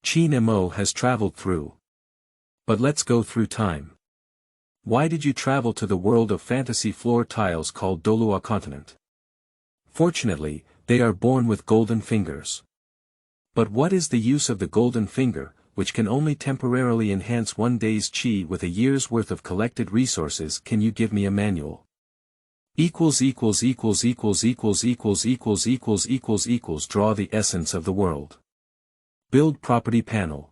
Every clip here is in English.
Qin Mo has traveled through. But let's go through time. Why did you travel to the world of fantasy floor tiles called Douluo continent? Fortunately, they are born with golden fingers. But what is the use of the golden finger, which can only temporarily enhance one day's chi with a year's worth of collected resources? Can you give me a manual? Draw the essence of the world. Build property panel.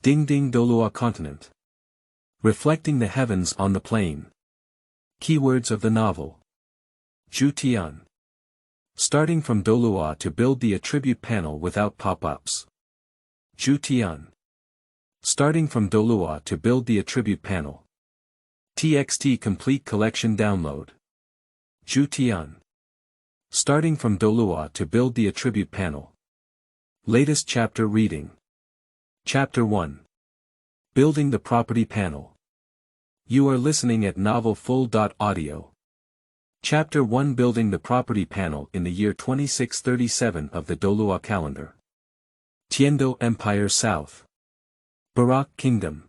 Ding ding Douluo continent. Reflecting the heavens on the plain. Keywords of the novel. Zhutian. Starting from Douluo to build the attribute panel without pop-ups. Zhutian. Starting from Douluo to build the attribute panel. TXT complete collection download. Zhutian. Starting from Douluo to build the attribute panel. Latest chapter reading. Chapter 1. Building the property panel. You are listening at novelfull.audio. Chapter 1 Building the property panel in the year 2637 of the Douluo calendar. Tiando Empire South. Barak Kingdom.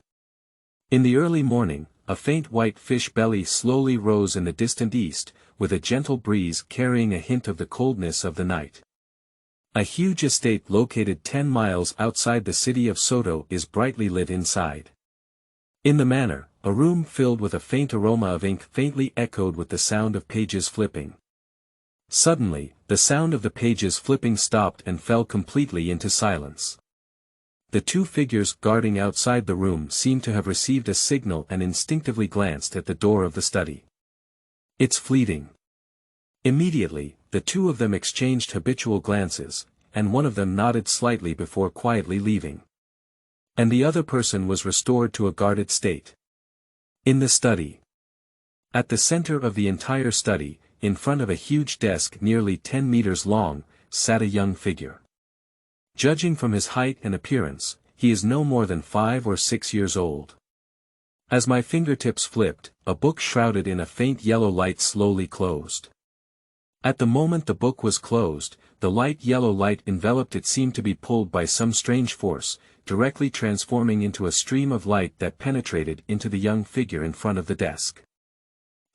In the early morning, a faint white fish belly slowly rose in the distant east, with a gentle breeze carrying a hint of the coldness of the night. A huge estate located 10 miles outside the city of Soto is brightly lit inside. In the manor, a room filled with a faint aroma of ink faintly echoed with the sound of pages flipping. Suddenly, the sound of the pages flipping stopped and fell completely into silence. The two figures guarding outside the room seemed to have received a signal and instinctively glanced at the door of the study. It's fleeting. Immediately, the two of them exchanged habitual glances, and one of them nodded slightly before quietly leaving. And the other person was restored to a guarded state. In the study. At the center of the entire study, in front of a huge desk nearly 10 meters long, sat a young figure. Judging from his height and appearance, he is no more than 5 or 6 years old. As my fingertips flipped, a book shrouded in a faint yellow light slowly closed. At the moment the book was closed, the light yellow light enveloped it seemed to be pulled by some strange force, directly transforming into a stream of light that penetrated into the young figure in front of the desk.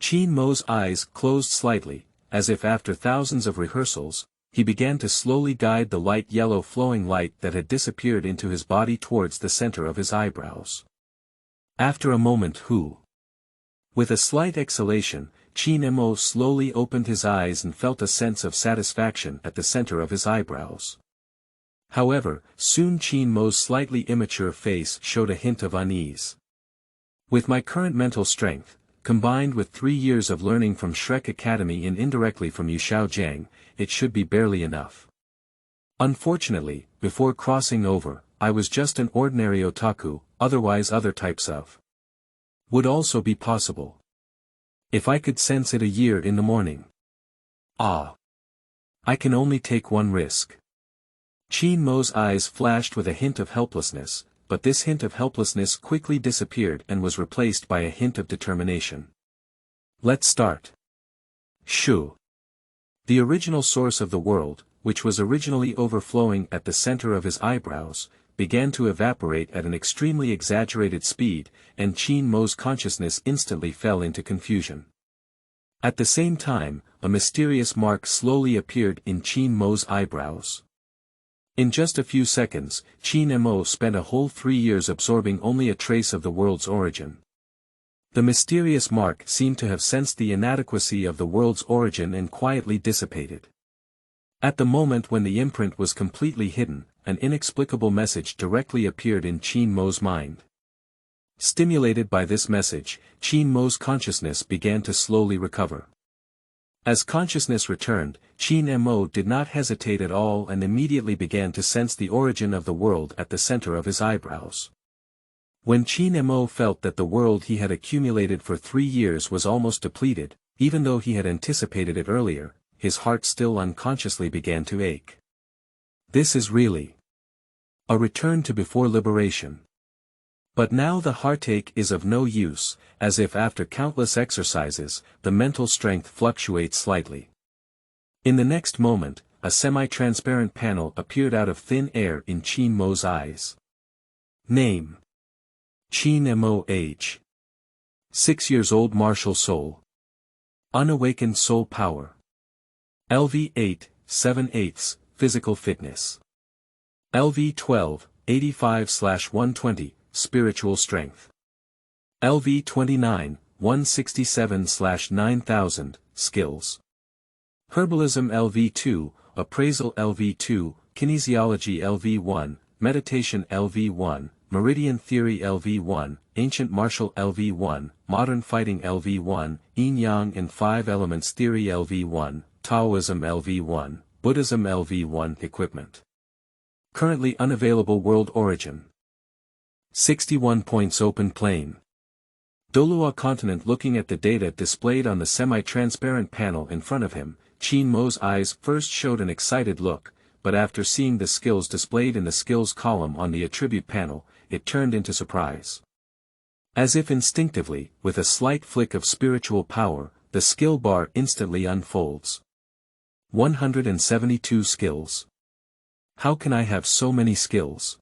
Qin Mo's eyes closed slightly, as if after thousands of rehearsals, he began to slowly guide the light yellow flowing light that had disappeared into his body towards the center of his eyebrows. After a moment with a slight exhalation, Qin Mo slowly opened his eyes and felt a sense of satisfaction at the center of his eyebrows. However, soon Qin Mo's slightly immature face showed a hint of unease. With my current mental strength, combined with 3 years of learning from Shrek Academy and indirectly from Yuxiao Jiang, it should be barely enough. Unfortunately, before crossing over, I was just an ordinary otaku, otherwise other types of would also be possible. If I could sense it a year in the morning. I can only take one risk. Qin Mo's eyes flashed with a hint of helplessness, but this hint of helplessness quickly disappeared and was replaced by a hint of determination. Let's start. Shu. The original source of the world, which was originally overflowing at the center of his eyebrows, began to evaporate at an extremely exaggerated speed, and Qin Mo's consciousness instantly fell into confusion. At the same time, a mysterious mark slowly appeared in Qin Mo's eyebrows. In just a few seconds, Qin Mo spent a whole 3 years absorbing only a trace of the world's origin. The mysterious mark seemed to have sensed the inadequacy of the world's origin and quietly dissipated. At the moment when the imprint was completely hidden, an inexplicable message directly appeared in Qin Mo's mind. Stimulated by this message, Qin Mo's consciousness began to slowly recover. As consciousness returned, Qin Mo did not hesitate at all and immediately began to sense the origin of the world at the center of his eyebrows. When Qin Mo felt that the world he had accumulated for 3 years was almost depleted, even though he had anticipated it earlier, his heart still unconsciously began to ache. This is really a return to before liberation. But now the heartache is of no use, as if after countless exercises, the mental strength fluctuates slightly. In the next moment, a semi-transparent panel appeared out of thin air in Qin Mo's eyes. Name: Qin Mo age. 6 years old, martial soul. Unawakened soul power. LV8, 7/8, physical fitness. LV12, 85/120, spiritual strength. LV29, 167/9000, skills. Herbalism LV2, appraisal LV2, kinesiology LV1, meditation LV1, meridian theory LV1, ancient martial LV1, modern fighting LV1, yin-yang and 5 elements theory LV1, Taoism LV1, Buddhism LV1 equipment. Currently unavailable world origin. 61 points open plane. Douluo continent. Looking at the data displayed on the semi-transparent panel in front of him, Qin Mo's eyes first showed an excited look, but after seeing the skills displayed in the skills column on the attribute panel, it turned into surprise. As if instinctively, with a slight flick of spiritual power, the skill bar instantly unfolds. 172 skills. How can I have so many skills?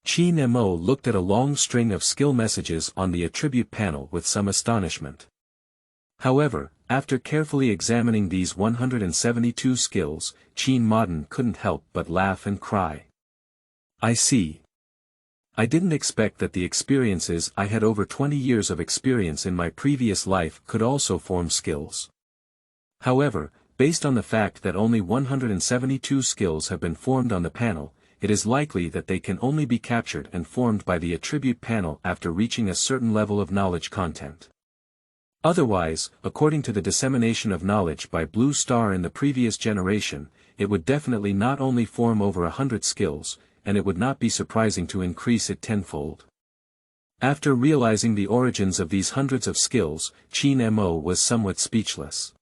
Qin Mo looked at a long string of skill messages on the attribute panel with some astonishment. However, after carefully examining these 172 skills, Qin Modern couldn't help but laugh and cry. I see. I didn't expect that the experiences I had. Over 20 years of experience in my previous life could also form skills. However, based on the fact that only 172 skills have been formed on the panel, it is likely that they can only be captured and formed by the attribute panel after reaching a certain level of knowledge content. Otherwise, according to the dissemination of knowledge by Blue Star in the previous generation, it would definitely not only form over 100 skills, and it would not be surprising to increase it tenfold. After realizing the origins of these hundreds of skills, Qin Mo was somewhat speechless.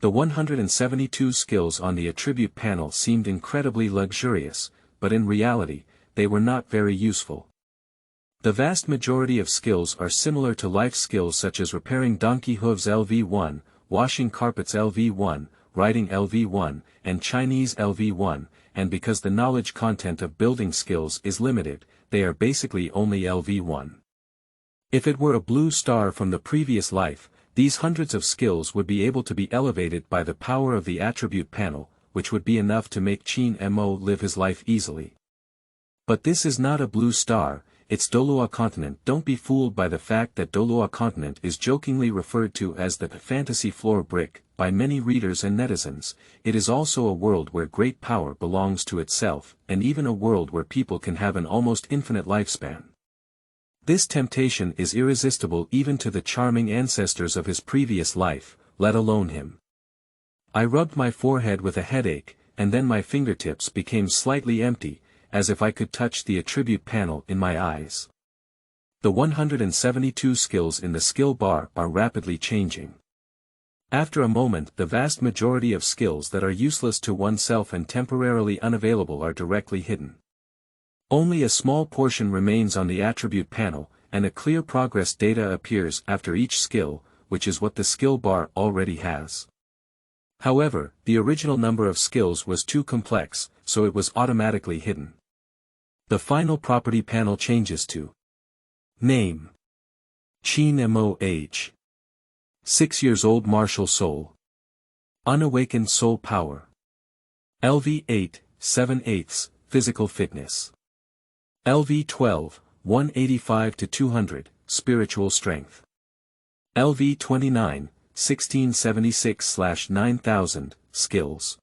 The 172 skills on the attribute panel seemed incredibly luxurious, but in reality, they were not very useful. The vast majority of skills are similar to life skills such as repairing donkey hooves LV1, washing carpets LV1, writing LV1, and Chinese LV1, and because the knowledge content of building skills is limited, they are basically only LV1. If it were a blue star from the previous life, these hundreds of skills would be able to be elevated by the power of the attribute panel, which would be enough to make Qin Mo live his life easily. But this is not a blue star, it's Douluo continent. Don't be fooled by the fact that Douluo continent is jokingly referred to as the fantasy floor brick by many readers and netizens. It is also a world where great power belongs to itself, and even a world where people can have an almost infinite lifespan. This temptation is irresistible even to the charming ancestors of his previous life, let alone him. I rubbed my forehead with a headache, and then my fingertips became slightly empty, as if I could touch the attribute panel in my eyes. The 172 skills in the skill bar are rapidly changing. After a moment, the vast majority of skills that are useless to oneself and temporarily unavailable are directly hidden. Only a small portion remains on the attribute panel, and a clear progress data appears after each skill, which is what the skill bar already has. However, the original number of skills was too complex, so it was automatically hidden. The final property panel changes to Name: Qin Mo age. 6 years old, martial soul. Unawakened soul power. LV8, 7/8, physical fitness. LV12, 185-200, spiritual strength. LV29, 1676/9000, skills.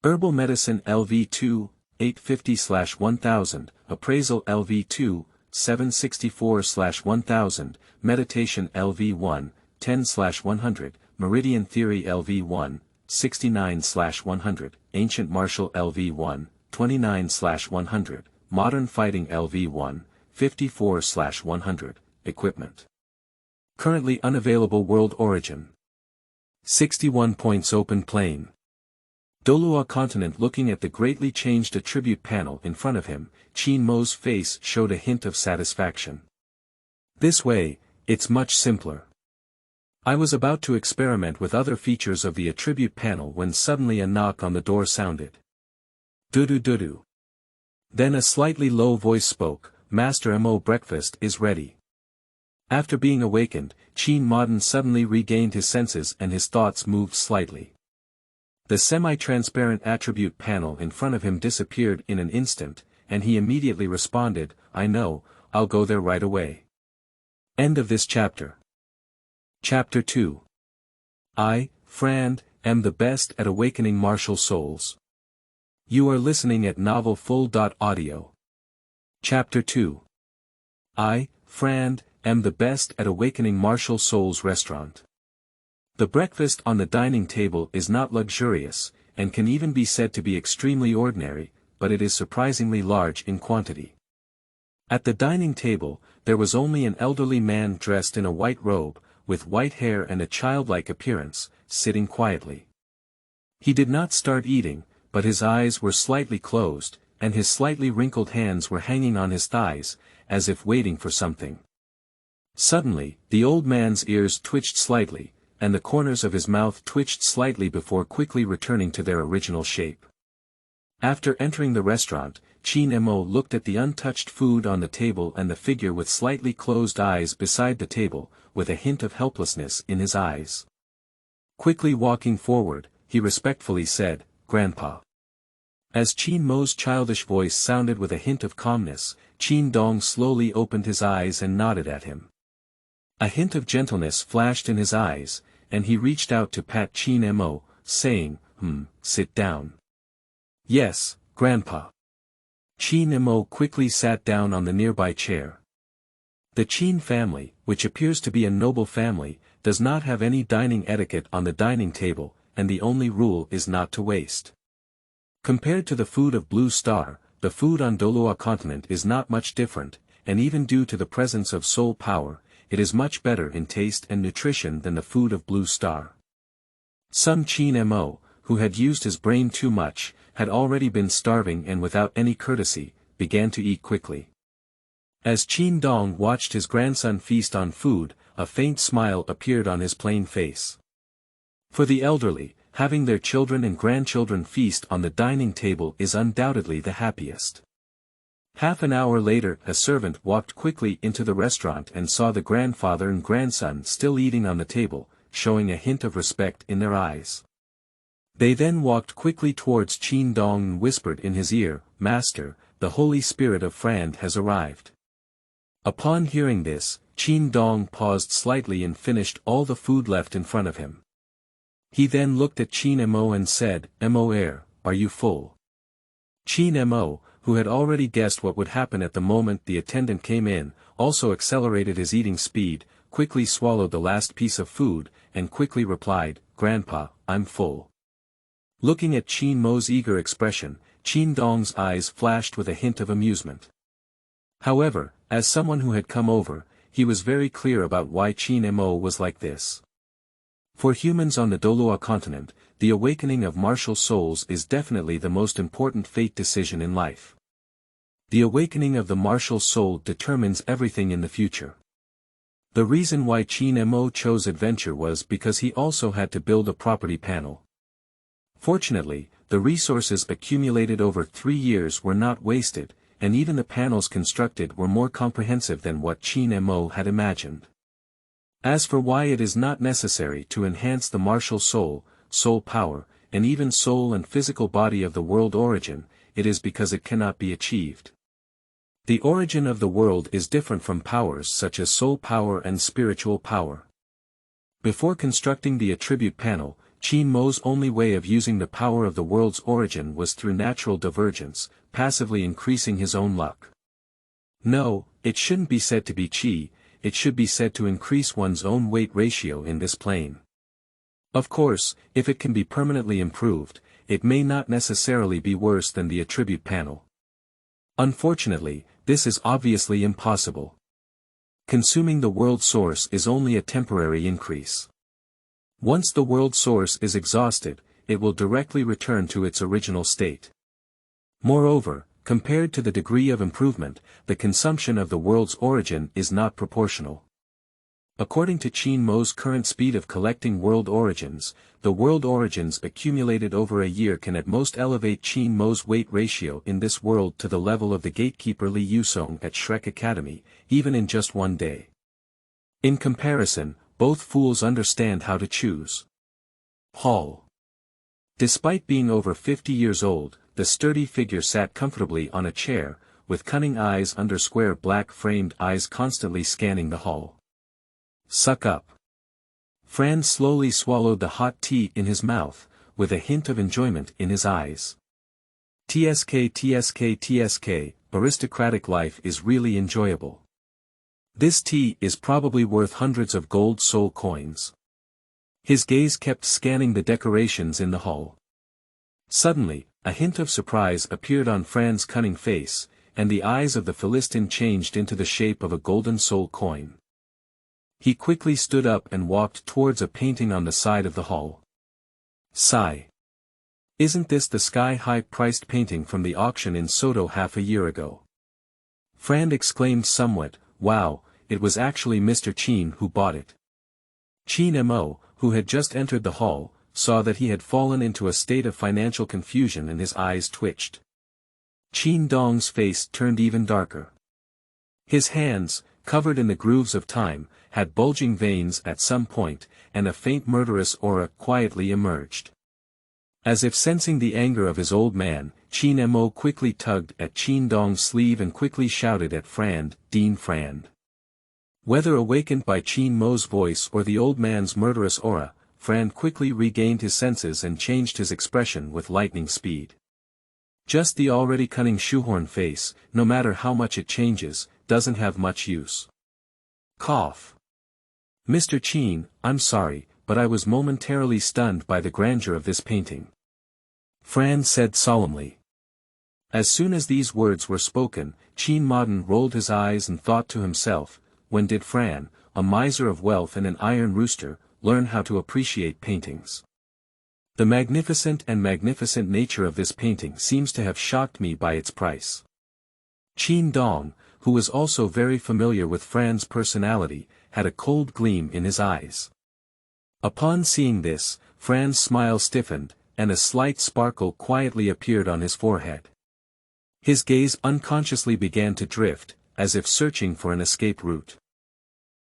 Herbal medicine LV2, 850/1000, appraisal LV2, 764/1000, meditation LV1, 10/100, meridian theory LV1, 69/100, ancient martial LV1, 29/100, modern fighting LV1, 54/100, equipment. Currently unavailable world origin. 61 points open plane. Douluo continent. Looking at the greatly changed attribute panel in front of him, Qin Mo's face showed a hint of satisfaction. This way, it's much simpler. I was about to experiment with other features of the attribute panel when suddenly a knock on the door sounded. Dudu. Then a slightly low voice spoke, "Master Mo, breakfast is ready." After being awakened, Qin Modern suddenly regained his senses and his thoughts moved slightly. The semi-transparent attribute panel in front of him disappeared in an instant, and he immediately responded, "I know, I'll go there right away." End of this chapter. Chapter 2. I, Frand, am the best at awakening martial souls. You are listening at novelfull.audio. Chapter 2. I, Frand, am the best at awakening martial souls. Restaurant. The breakfast on the dining table is not luxurious, and can even be said to be extremely ordinary, but it is surprisingly large in quantity. At the dining table, there was only an elderly man dressed in a white robe, with white hair and a childlike appearance, sitting quietly. He did not start eating, but his eyes were slightly closed, and his slightly wrinkled hands were hanging on his thighs, as if waiting for something. Suddenly, the old man's ears twitched slightly, and the corners of his mouth twitched slightly before quickly returning to their original shape. After entering the restaurant, Qin Mo looked at the untouched food on the table and the figure with slightly closed eyes beside the table, with a hint of helplessness in his eyes. Quickly walking forward, he respectfully said, "Grandpa." As Qin Mo's childish voice sounded with a hint of calmness, Qin Dong slowly opened his eyes and nodded at him. A hint of gentleness flashed in his eyes, and he reached out to pat Qin Mo, saying, "Sit down." "Yes, Grandpa." Qin Mo quickly sat down on the nearby chair. The Qin family, which appears to be a noble family, does not have any dining etiquette on the dining table, and the only rule is not to waste. Compared to the food of Blue Star, the food on Douluo continent is not much different, and even due to the presence of soul power, it is much better in taste and nutrition than the food of Blue Star. Some Qin Mo, who had used his brain too much, had already been starving and without any courtesy, began to eat quickly. As Qin Dong watched his grandson feast on food, a faint smile appeared on his plain face. For the elderly, having their children and grandchildren feast on the dining table is undoubtedly the happiest. Half an hour later, a servant walked quickly into the restaurant and saw the grandfather and grandson still eating on the table, showing a hint of respect in their eyes. They then walked quickly towards Qin Dong and whispered in his ear, "Master, the Holy Spirit of Frand has arrived." Upon hearing this, Qin Dong paused slightly and finished all the food left in front of him. He then looked at Qin Mo and said, "Mo, are you full?" Qin Mo, who had already guessed what would happen at the moment the attendant came in, also accelerated his eating speed, quickly swallowed the last piece of food, and quickly replied, "Grandpa, I'm full." Looking at Qin Mo's eager expression, Qin Dong's eyes flashed with a hint of amusement. However, as someone who had come over, he was very clear about why Qin Mo was like this. For humans on the Douluo continent, the awakening of martial souls is definitely the most important fate decision in life. The awakening of the martial soul determines everything in the future. The reason why Qin Mo chose adventure was because he also had to build a property panel. Fortunately, the resources accumulated over 3 years were not wasted, and even the panels constructed were more comprehensive than what Qin Mo had imagined. As for why it is not necessary to enhance the martial soul, soul power, and even soul and physical body of the world origin, it is because it cannot be achieved. The origin of the world is different from powers such as soul power and spiritual power. Before constructing the attribute panel, Qin Mo's only way of using the power of the world's origin was through natural divergence, passively increasing his own luck. No, it shouldn't be said to be qi, it should be said to increase one's own weight ratio in this plane. Of course, if it can be permanently improved, it may not necessarily be worse than the attribute panel. Unfortunately, this is obviously impossible. Consuming the world source is only a temporary increase. Once the world source is exhausted, it will directly return to its original state. Moreover, compared to the degree of improvement, the consumption of the world's origin is not proportional. According to Qin Mo's current speed of collecting world origins, the world origins accumulated over a year can at most elevate Qin Mo's weight ratio in this world to the level of the gatekeeper Li Yusong at Shrek Academy, even in just one day. In comparison, both fools understand how to choose. Hall. Despite being over 50 years old, the sturdy figure sat comfortably on a chair, with cunning eyes under square black-framed eyes constantly scanning the hall. Suck up. Frand slowly swallowed the hot tea in his mouth, with a hint of enjoyment in his eyes. TSK, aristocratic life is really enjoyable. This tea is probably worth hundreds of gold soul coins. His gaze kept scanning the decorations in the hall. Suddenly, a hint of surprise appeared on Frand's cunning face, and the eyes of the Philistine changed into the shape of a golden soul coin. He quickly stood up and walked towards a painting on the side of the hall. Sigh. Isn't this the sky-high priced painting from the auction in Soto half a year ago? Frand exclaimed somewhat. Wow, it was actually Mr. Qin who bought it. Qin Mo, who had just entered the hall, saw that he had fallen into a state of financial confusion and his eyes twitched. Qin Dong's face turned even darker. His hands, covered in the grooves of time, had bulging veins at some point, and a faint murderous aura quietly emerged. As if sensing the anger of his old man, Qin Mo quickly tugged at Qin Dong's sleeve and quickly shouted at Frand, "Dean Frand." Whether awakened by Qin Mo's voice or the old man's murderous aura, Frand quickly regained his senses and changed his expression with lightning speed. Just the already cunning shoehorn face, no matter how much it changes, doesn't have much use. Cough. Mr. Qin, I'm sorry, but I was momentarily stunned by the grandeur of this painting. Frand said solemnly. As soon as these words were spoken, Qin Modern rolled his eyes and thought to himself, when did Frand, a miser of wealth and an iron rooster, learn how to appreciate paintings? The magnificent nature of this painting seems to have shocked me by its price. Qin Dong, who was also very familiar with Frand's personality, had a cold gleam in his eyes. Upon seeing this, Frand's smile stiffened, and a slight sparkle quietly appeared on his forehead. His gaze unconsciously began to drift, as if searching for an escape route.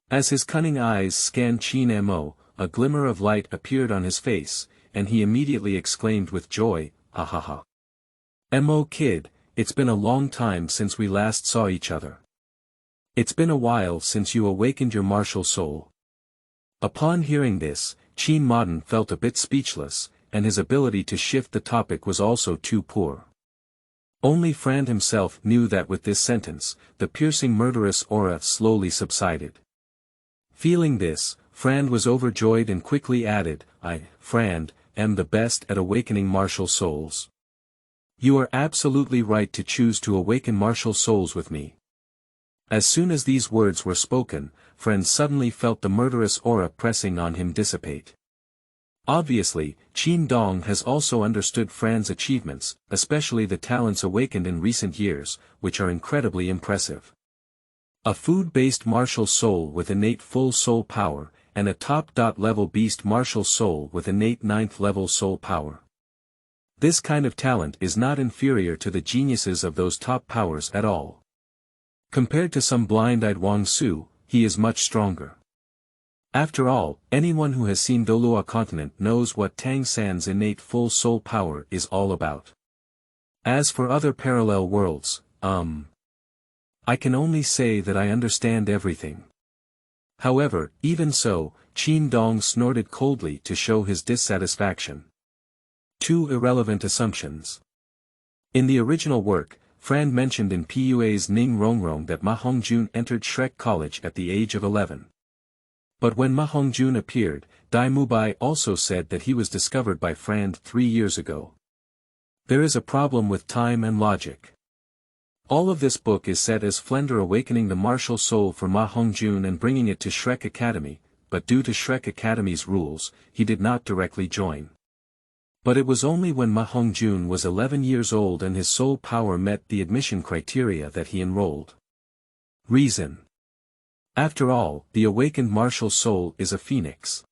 As his cunning eyes scanned Qin Mo, a glimmer of light appeared on his face, and he immediately exclaimed with joy, "Ha ha ha. Mo kid, it's been a long time since we last saw each other. It's been a while since you awakened your martial soul." Upon hearing this, Qin Modern felt a bit speechless, and his ability to shift the topic was also too poor. Only Frand himself knew that with this sentence, the piercing murderous aura slowly subsided. Feeling this, Frand was overjoyed and quickly added, "I, Frand, am the best at awakening martial souls. You are absolutely right to choose to awaken martial souls with me." As soon as these words were spoken, Frand suddenly felt the murderous aura pressing on him dissipate. Obviously, Qin Dong has also understood Frand's achievements, especially the talents awakened in recent years, which are incredibly impressive. A food-based martial soul with innate full soul power, and a top-level beast martial soul with innate 9th level soul power. This kind of talent is not inferior to the geniuses of those top powers at all. Compared to some blind-eyed Wang Su, he is much stronger. After all, anyone who has seen Douluo continent knows what Tang San's innate full soul power is all about. As for other parallel worlds, I can only say that I understand everything. However, even so, Qin Dong snorted coldly to show his dissatisfaction. Two irrelevant assumptions. In the original work, Frand mentioned in Pua's Ning Rongrong that Ma Hongjun entered Shrek College at the age of 11. But when Ma Hongjun appeared, Dai Mubai also said that he was discovered by Frand 3 years ago. There is a problem with time and logic. All of this book is set as Flender awakening the martial soul for Ma Hongjun and bringing it to Shrek Academy, but due to Shrek Academy's rules, he did not directly join. But it was only when Ma Hongjun was 11 years old and his soul power met the admission criteria that he enrolled. Reason. After all, the awakened martial soul is a phoenix.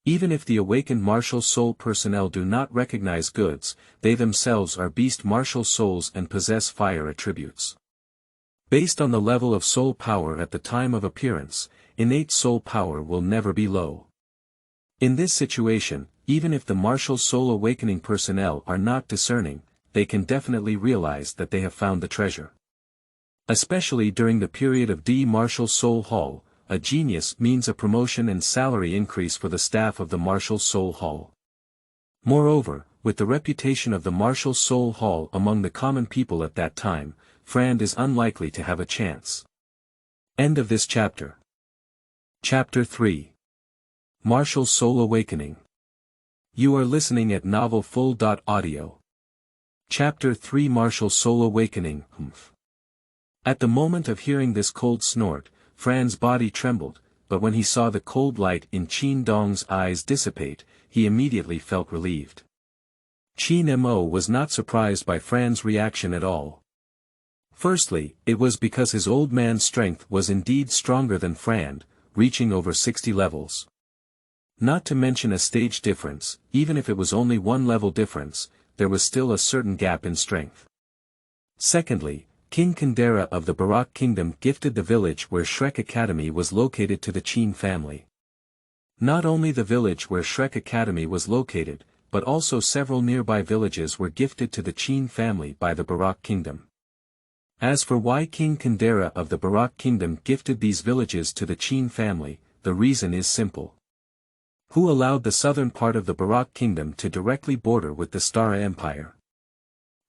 Even if the awakened martial soul personnel do not recognize goods, they themselves are beast martial souls and possess fire attributes. Based on the level of soul power at the time of appearance, innate soul power will never be low. In this situation, even if the martial soul awakening personnel are not discerning, they can definitely realize that they have found the treasure. Especially during the period of D Martial Soul Hall, a genius means a promotion and salary increase for the staff of the Martial Soul Hall. Moreover, with the reputation of the Martial Soul Hall among the common people at that time, Frand is unlikely to have a chance. End of this chapter. Chapter 3. Martial Soul Awakening. You are listening at novelfull.audio. Chapter 3 Martial Soul Awakening. At the moment of hearing this cold snort, Frand's body trembled, but when he saw the cold light in Qin Dong's eyes dissipate, he immediately felt relieved. Qin Mo was not surprised by Frand's reaction at all. Firstly, it was because his old man's strength was indeed stronger than Frand, reaching over 60 levels. Not to mention a stage difference, even if it was only one level difference, there was still a certain gap in strength. Secondly, King Kandera of the Barak Kingdom gifted the village where Shrek Academy was located to the Qin family. Not only the village where Shrek Academy was located, but also several nearby villages were gifted to the Qin family by the Barak Kingdom. As for why King Kandera of the Barak Kingdom gifted these villages to the Qin family, the reason is simple. Who allowed the southern part of the Barak Kingdom to directly border with the Stara Empire?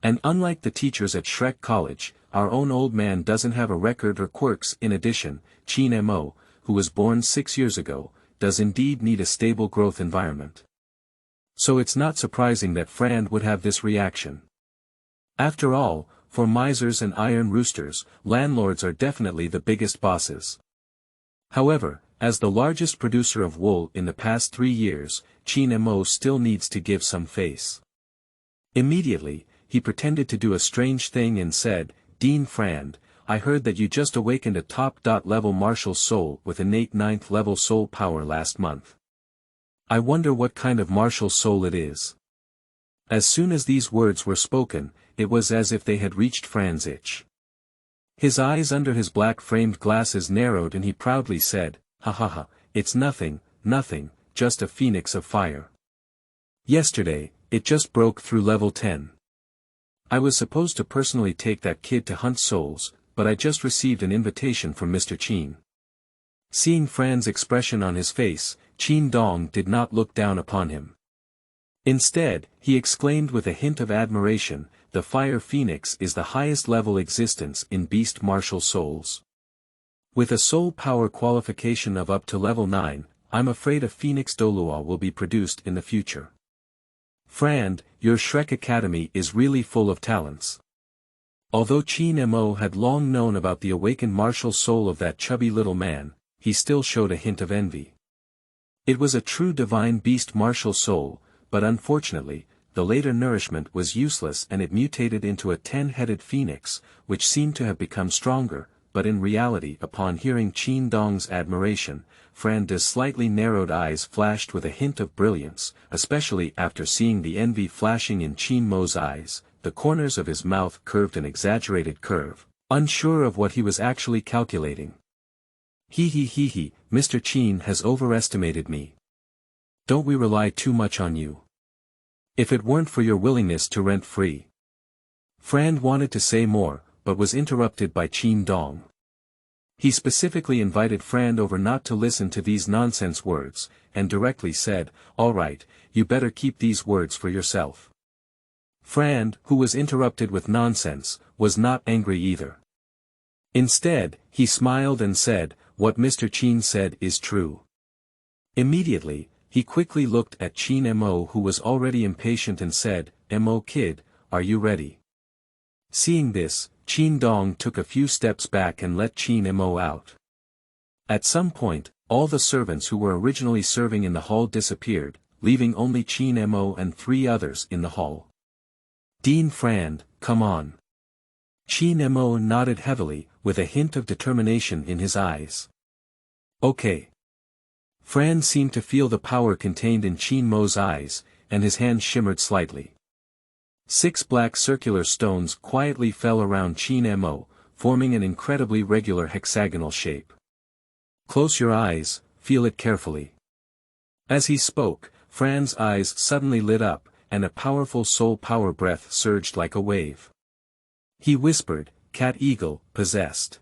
And unlike the teachers at Shrek College, our own old man doesn't have a record or quirks. In addition, Qin Mo, who was born 6 years ago, does indeed need a stable growth environment. So it's not surprising that Frand would have this reaction. After all, for misers and iron roosters, landlords are definitely the biggest bosses. However, as the largest producer of wool in the past 3 years, Qin Mo still needs to give some face. Immediately, he pretended to do a strange thing and said, "Dean Frand, I heard that you just awakened a top-level martial soul with innate 9th level soul power last month. I wonder what kind of martial soul it is." As soon as these words were spoken, it was as if they had reached Frand's itch. His eyes under his black-framed glasses narrowed and he proudly said, "Ha ha ha, it's nothing, just a phoenix of fire. Yesterday, it just broke through level 10. I was supposed to personally take that kid to hunt souls, but I just received an invitation from Mr. Qin." Seeing Frand's expression on his face, Qin Dong did not look down upon him. Instead, he exclaimed with a hint of admiration, "The Fire Phoenix is the highest level existence in beast martial souls. With a soul power qualification of up to level 9, I'm afraid a Phoenix Douluo will be produced in the future. Frand, your Shrek Academy is really full of talents." Although Qin Mo had long known about the awakened martial soul of that chubby little man, he still showed a hint of envy. It was a true divine beast martial soul, but unfortunately, the later nourishment was useless and it mutated into a 10-headed phoenix, which seemed to have become stronger, but in reality upon hearing Qin Dong's admiration, Frand's slightly narrowed eyes flashed with a hint of brilliance, especially after seeing the envy flashing in Qin Mo's eyes. The corners of his mouth curved an exaggerated curve, unsure of what he was actually calculating. He, Mr. Qin has overestimated me. Don't we rely too much on you? If it weren't for your willingness to rent free. Frand wanted to say more, but was interrupted by Qin Dong. He specifically invited Frand over not to listen to these nonsense words, and directly said, "All right, you better keep these words for yourself." Frand, who was interrupted with nonsense, was not angry either. Instead, he smiled and said, "What Mr. Qin said is true." Immediately, he quickly looked at Qin Mo who was already impatient and said, "Mo kid, are you ready?" Seeing this, Qin Dong took a few steps back and let Qin Mo out. At some point, all the servants who were originally serving in the hall disappeared, leaving only Qin Mo and 3 others in the hall. "Dean Frand, come on." Qin Mo nodded heavily, with a hint of determination in his eyes. Okay. Frand seemed to feel the power contained in Qin Mo's eyes, and his hand shimmered slightly. 6 black circular stones quietly fell around Qin Mo, forming an incredibly regular hexagonal shape. Close your eyes, feel it carefully. As he spoke, Frand's eyes suddenly lit up, and a powerful soul power breath surged like a wave. He whispered, "Cat Eagle, possessed."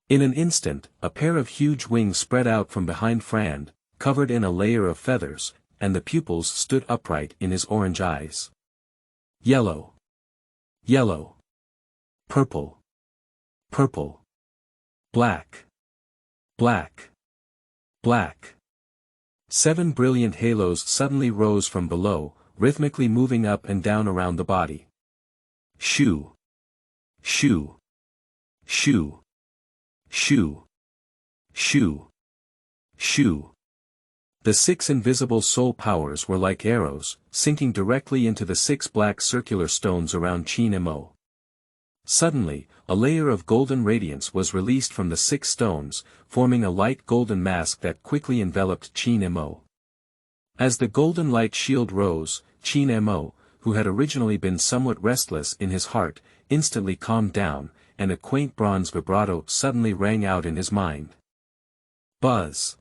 In an instant, a pair of huge wings spread out from behind Frand, covered in a layer of feathers, and the pupils stood upright in his orange eyes. Yellow. Yellow. Purple. Purple. Black. Black. Black. 7 brilliant halos suddenly rose from below, rhythmically moving up and down around the body. Shoo. Shoo. Shoo. Shoo. Shoo. Shoo. The 6 invisible soul powers were like arrows, sinking directly into the 6 black circular stones around Qin Mo. Suddenly, a layer of golden radiance was released from the 6 stones, forming a light golden mask that quickly enveloped Qin Mo. As the golden light shield rose, Qin Mo, who had originally been somewhat restless in his heart, instantly calmed down, and a quaint bronze vibrato suddenly rang out in his mind. Buzz.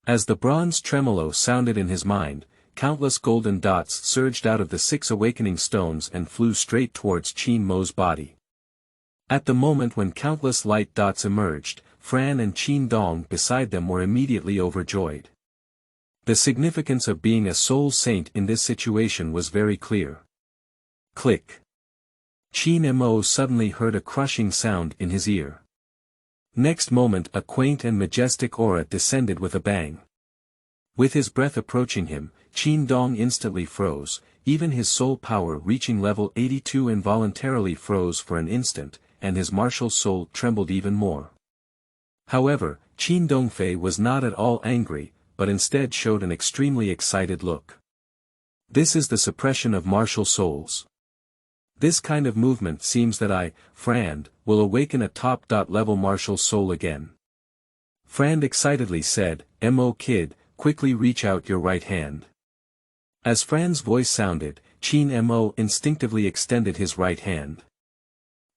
As the bronze tremolo sounded in his mind, countless golden dots surged out of the 6 awakening stones and flew straight towards Qin Mo's body. At the moment when countless light dots emerged, Frand and Qin Dong beside them were immediately overjoyed. The significance of being a soul saint in this situation was very clear. Click. Qin Mo suddenly heard a crushing sound in his ear. Next moment a quaint and majestic aura descended with a bang. With his breath approaching him, Qin Dong instantly froze, even his soul power reaching level 82 involuntarily froze for an instant, and his martial soul trembled even more. However, Qin Dongfei was not at all angry, but instead showed an extremely excited look. This is the suppression of martial souls. This kind of movement seems that I, Frand, will awaken a top-level martial soul again. Frand excitedly said, "Mo kid, quickly reach out your right hand." As Frand's voice sounded, Qin Mo instinctively extended his right hand.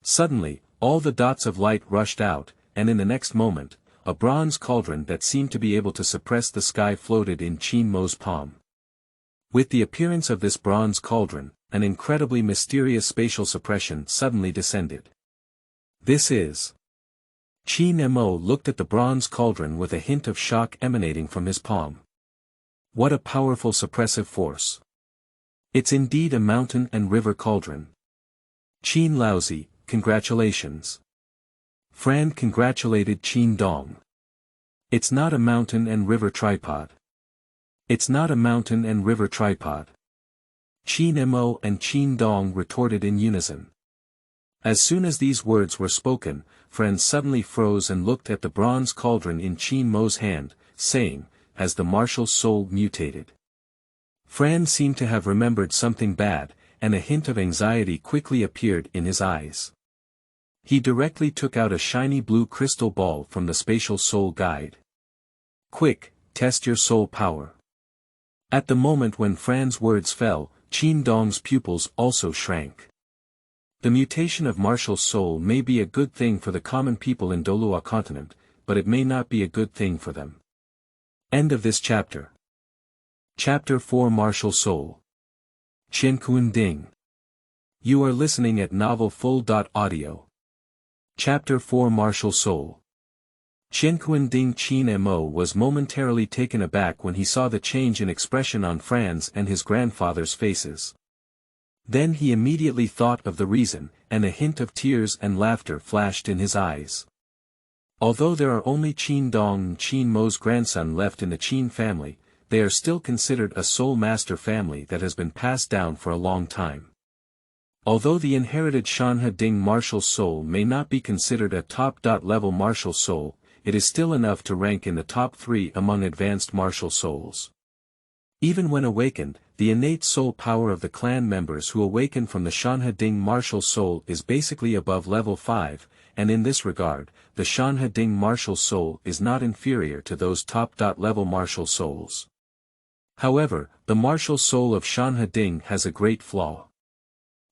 Suddenly, all the dots of light rushed out, and in the next moment, a bronze cauldron that seemed to be able to suppress the sky floated in Qin Mo's palm. With the appearance of this bronze cauldron, an incredibly mysterious spatial suppression suddenly descended. This is... Qin Mo looked at the bronze cauldron with a hint of shock emanating from his palm. What a powerful suppressive force. It's indeed a mountain and river cauldron. Qin Laozi, congratulations. Frand congratulated Qin Dong. It's not a mountain and river tripod. It's not a mountain and river tripod. Qin Mo and Qin Dong retorted in unison. As soon as these words were spoken, Frand suddenly froze and looked at the bronze cauldron in Qin Mo's hand, saying, as the martial soul mutated. Frand seemed to have remembered something bad, and a hint of anxiety quickly appeared in his eyes. He directly took out a shiny blue crystal ball from the spatial soul guide. Quick, test your soul power. At the moment when Frand's words fell, Qin Dong's pupils also shrank. The mutation of martial soul may be a good thing for the common people in Douluo continent, but it may not be a good thing for them. End of this chapter. Chapter 4 Martial Soul. Qiankun Ding. You are listening at novelfull.audio. Chapter 4 Martial Soul. Qiankun Ding. Qin Mo was momentarily taken aback when he saw the change in expression on Frand's and his grandfather's faces. Then he immediately thought of the reason, and a hint of tears and laughter flashed in his eyes. Although there are only Qin Dong and Qin Mo's grandson left in the Qin family, they are still considered a soul master family that has been passed down for a long time. Although the inherited Shanhe Ding martial soul may not be considered a top-level martial soul, it is still enough to rank in the top 3 among advanced martial souls. Even when awakened, the innate soul power of the clan members who awaken from the Shanhe Ding martial soul is basically above level 5, and in this regard, the Shanheding martial soul is not inferior to those top-level martial souls. However, the martial soul of Shanheding has a great flaw.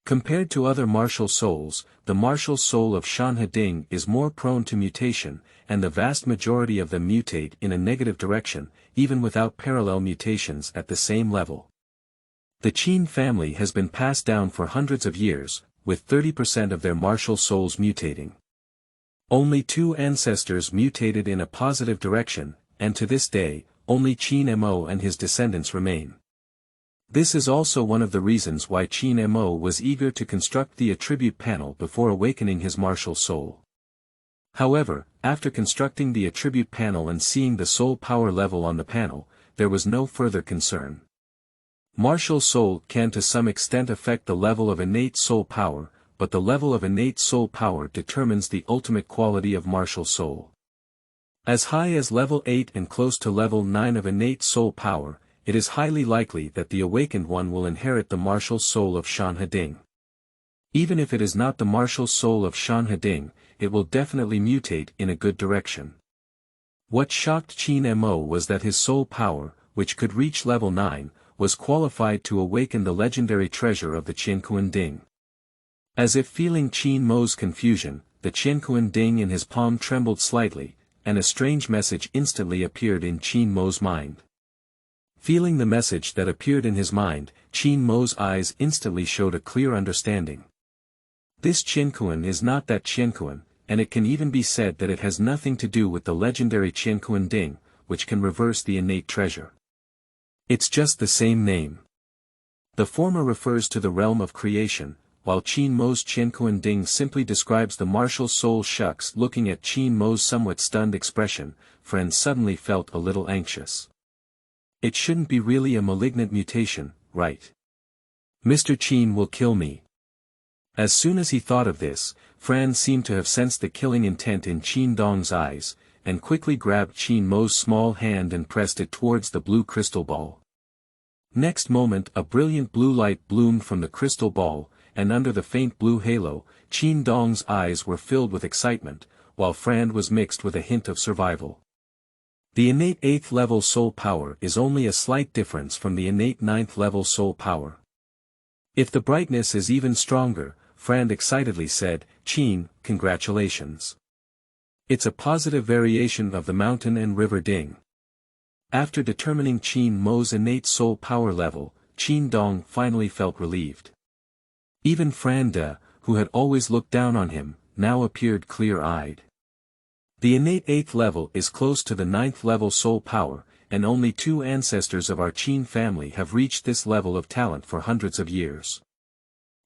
Compared to other martial souls, the martial soul of Shanheding is more prone to mutation, and the vast majority of them mutate in a negative direction, even without parallel mutations at the same level. The Qin family has been passed down for hundreds of years, with 30% of their martial souls mutating. Only 2 ancestors mutated in a positive direction, and to this day, only Qin Mo and his descendants remain. This is also one of the reasons why Qin Mo was eager to construct the attribute panel before awakening his martial soul. However, after constructing the attribute panel and seeing the soul power level on the panel, there was no further concern. Martial soul can to some extent affect the level of innate soul power, but the level of innate soul power determines the ultimate quality of martial soul. As high as level 8 and close to level 9 of innate soul power, it is highly likely that the awakened one will inherit the martial soul of Shanheding. Even if it is not the martial soul of Shanheding, it will definitely mutate in a good direction. What shocked Qin Mo was that his soul power, which could reach level 9, was qualified to awaken the legendary treasure of the Qiankun Ding. As if feeling Qin Mo's confusion, the Qiankun Ding in his palm trembled slightly, and a strange message instantly appeared in Qin Mo's mind. Feeling the message that appeared in his mind, Qin Mo's eyes instantly showed a clear understanding. This Qiankun is not that Qiankun, and it can even be said that it has nothing to do with the legendary Qiankun Ding, which can reverse the innate treasure. It's just the same name. The former refers to the realm of creation, while Qin Mo's Qiankun Ding simply describes the martial soul. Shucks. Looking at Qin Mo's somewhat stunned expression, Frand suddenly felt a little anxious. It shouldn't be really a malignant mutation, right? Mr. Qin will kill me. As soon as he thought of this, Frand seemed to have sensed the killing intent in Qin Dong's eyes, and quickly grabbed Qin Mo's small hand and pressed it towards the blue crystal ball. Next moment a brilliant blue light bloomed from the crystal ball, and under the faint blue halo, Qin Dong's eyes were filled with excitement, while Frand was mixed with a hint of survival. The innate 8th level soul power is only a slight difference from the innate 9th level soul power. If the brightness is even stronger, Frand excitedly said, Qin, congratulations. It's a positive variation of the mountain and river Ding. After determining Qin Mo's innate soul power level, Qin Dong finally felt relieved. Even Frand, who had always looked down on him, now appeared clear-eyed. The innate 8th level is close to the 9th level soul power, and only 2 ancestors of our Qin family have reached this level of talent for hundreds of years.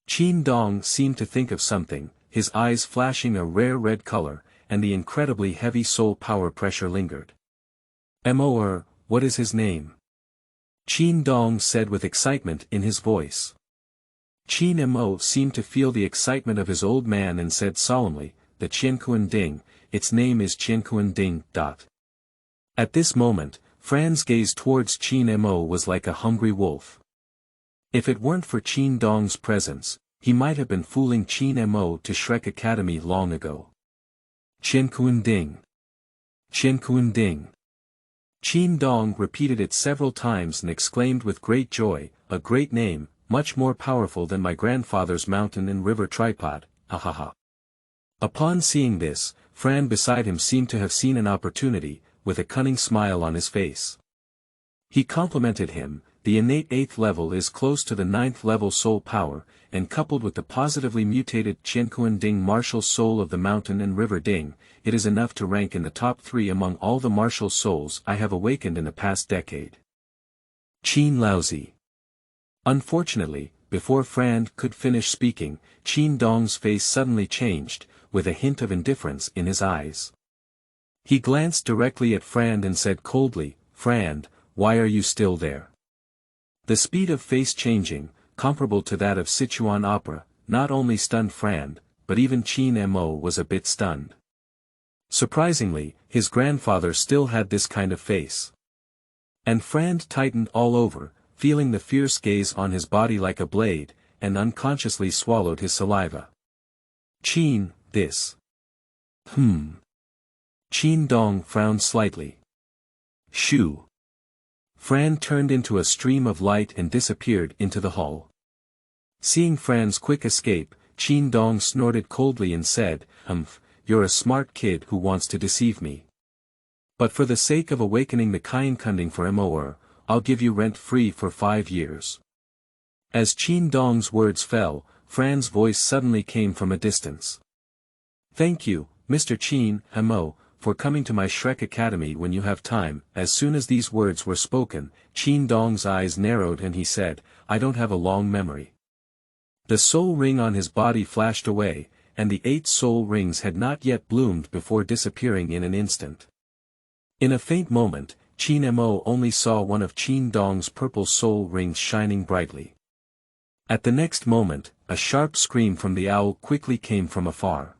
Qin Dong seemed to think of something, his eyes flashing a rare red color, and the incredibly heavy soul power pressure lingered. Mor, what is his name? Qin Dong said with excitement in his voice. Qin Mo seemed to feel the excitement of his old man and said solemnly, the Qiankun Ding, its name is Qiankun Ding. At this moment, Frand's gaze towards Qin Mo was like a hungry wolf. If it weren't for Qin Dong's presence, he might have been fooling Qin Mo to Shrek Academy long ago. Qiankun Ding. Qiankun Ding. Qin Dong repeated it several times and exclaimed with great joy, a great name, much more powerful than my grandfather's mountain and river tripod, ha. Upon seeing this, Frand beside him seemed to have seen an opportunity, with a cunning smile on his face. He complimented him, the innate 8th level is close to the 9th level soul power, and coupled with the positively mutated Qiankun Ding martial soul of the mountain and river Ding, it is enough to rank in the top 3 among all the martial souls I have awakened in the past decade. Qin Laozi. Unfortunately, before Frand could finish speaking, Qin Dong's face suddenly changed, with a hint of indifference in his eyes. He glanced directly at Frand and said coldly, Frand, why are you still there? The speed of face changing, comparable to that of Sichuan opera, not only stunned Frand, but even Qin Mo was a bit stunned. Surprisingly, his grandfather still had this kind of face. And Frand tightened all over, feeling the fierce gaze on his body like a blade, and unconsciously swallowed his saliva. Qin, this. Qin Dong frowned slightly. Shoo. Frand turned into a stream of light and disappeared into the hall. Seeing Frand's quick escape, Qin Dong snorted coldly and said, you're a smart kid who wants to deceive me. But for the sake of awakening the Qiankun for Moer, I'll give you rent-free for 5 years. As Qin Dong's words fell, Frand's voice suddenly came from a distance. Thank you, Mr. Qin, Mo, for coming to my Shrek Academy when you have time. As soon as these words were spoken, Qin Dong's eyes narrowed and he said, I don't have a long memory. The soul ring on his body flashed away, and the 8 soul rings had not yet bloomed before disappearing in an instant. In a faint moment, Qin Mo only saw one of Qin Dong's purple soul rings shining brightly. At the next moment, a sharp scream from the owl quickly came from afar.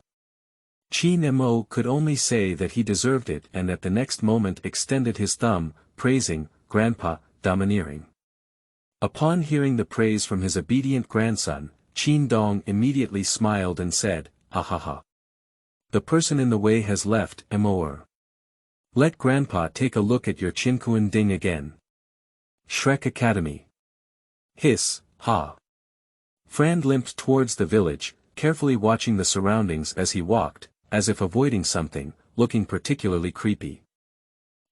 Qin Mo could only say that he deserved it and at the next moment extended his thumb, praising, Grandpa, domineering. Upon hearing the praise from his obedient grandson, Qin Dong immediately smiled and said, ha ha ha. The person in the way has left, Moer. Let Grandpa take a look at your Qiankun ding again. Shrek Academy. Hiss, ha. Frand limped towards the village, carefully watching the surroundings as he walked, as if avoiding something, looking particularly creepy.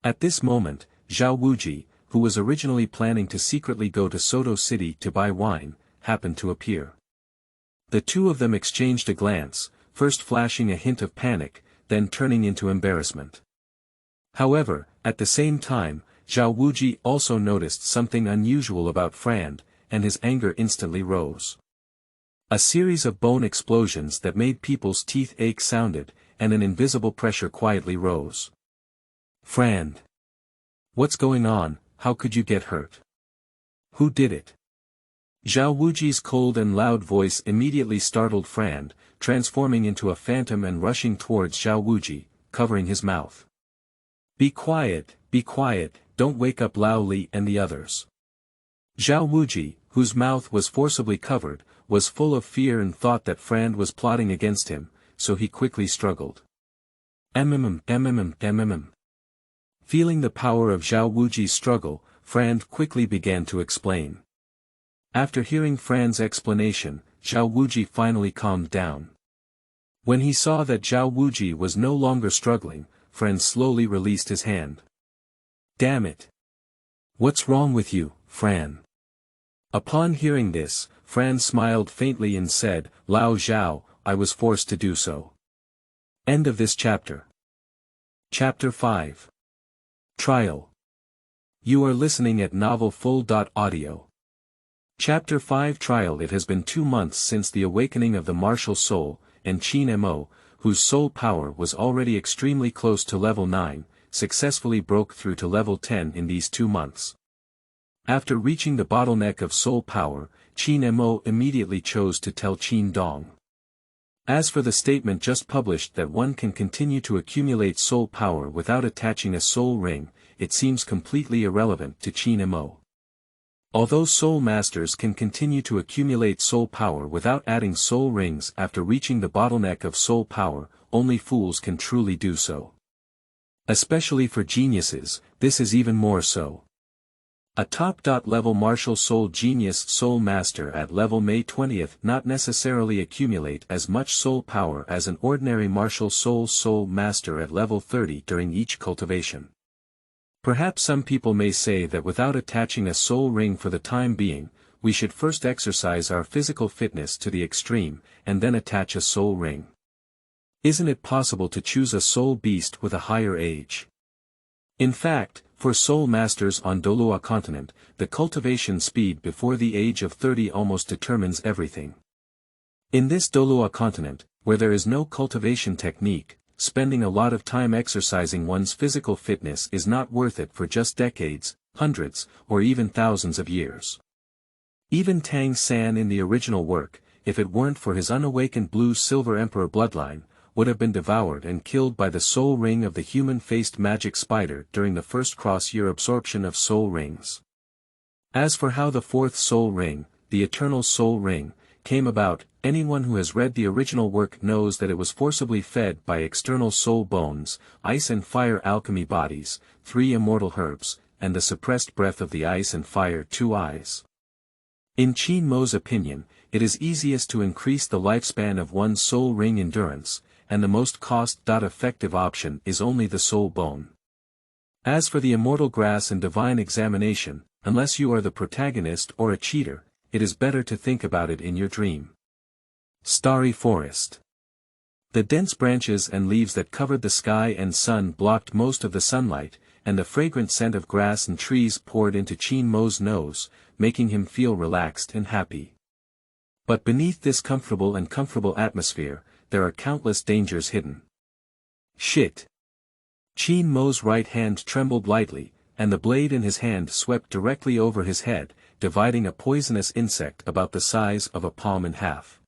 At this moment, Zhao Wuji, who was originally planning to secretly go to Soto City to buy wine, happened to appear. The two of them exchanged a glance, first flashing a hint of panic, then turning into embarrassment. However, at the same time, Zhao Wuji also noticed something unusual about Frand, and his anger instantly rose. A series of bone explosions that made people's teeth ache sounded, and an invisible pressure quietly rose. Frand. What's going on? How could you get hurt? Who did it? Zhao Wuji's cold and loud voice immediately startled Frand, transforming into a phantom and rushing towards Zhao Wuji, covering his mouth. Be quiet, don't wake up Lao Li and the others. Zhao Wuji, whose mouth was forcibly covered, was full of fear and thought that Frand was plotting against him, so he quickly struggled. Feeling the power of Zhao Wuji's struggle, Frand quickly began to explain. After hearing Frand's explanation, Zhao Wuji finally calmed down. When he saw that Zhao Wuji was no longer struggling, Frand slowly released his hand. Damn it! What's wrong with you, Frand? Upon hearing this, Frand smiled faintly and said, Lao Zhao, I was forced to do so. End of this chapter. Chapter 5. Trial. You are listening at novelfull.audio. Chapter 5 Trial. It has been 2 months since the awakening of the martial soul, and Qin Mo, whose soul power was already extremely close to level 9, successfully broke through to level 10 in these 2 months. After reaching the bottleneck of soul power, Qin Mo immediately chose to tell Qin Dong. As for the statement just published that one can continue to accumulate soul power without attaching a soul ring, it seems completely irrelevant to Qin Mo. Although soul masters can continue to accumulate soul power without adding soul rings after reaching the bottleneck of soul power, only fools can truly do so. Especially for geniuses, this is even more so. A top-level martial soul genius soul master at level May 20th not necessarily accumulate as much soul power as an ordinary martial soul master at level 30 during each cultivation. Perhaps some people may say that without attaching a soul ring for the time being, we should first exercise our physical fitness to the extreme, and then attach a soul ring. Isn't it possible to choose a soul beast with a higher age? In fact, for soul masters on Douluo continent, the cultivation speed before the age of 30 almost determines everything. In this Douluo continent, where there is no cultivation technique, spending a lot of time exercising one's physical fitness is not worth it for just decades, hundreds, or even thousands of years. Even Tang San in the original work, if it weren't for his unawakened blue-silver emperor bloodline, would have been devoured and killed by the soul ring of the human-faced magic spider during the first cross-year absorption of soul rings. As for how the fourth soul ring, the eternal soul ring, came about. Anyone who has read the original work knows that it was forcibly fed by external soul bones, ice and fire alchemy bodies, 3 immortal herbs, and the suppressed breath of the ice and fire 2 eyes. In Qin Mo's opinion, it is easiest to increase the lifespan of one's soul ring endurance, and the most cost-effective option is only the soul bone. As for the immortal grass and divine examination, unless you are the protagonist or a cheater, it is better to think about it in your dream. Starry forest. The dense branches and leaves that covered the sky and sun blocked most of the sunlight, and the fragrant scent of grass and trees poured into Qin Mo's nose, making him feel relaxed and happy. But beneath this comfortable atmosphere, there are countless dangers hidden. Shit! Qin Mo's right hand trembled lightly, and the blade in his hand swept directly over his head, dividing a poisonous insect about the size of a palm in half.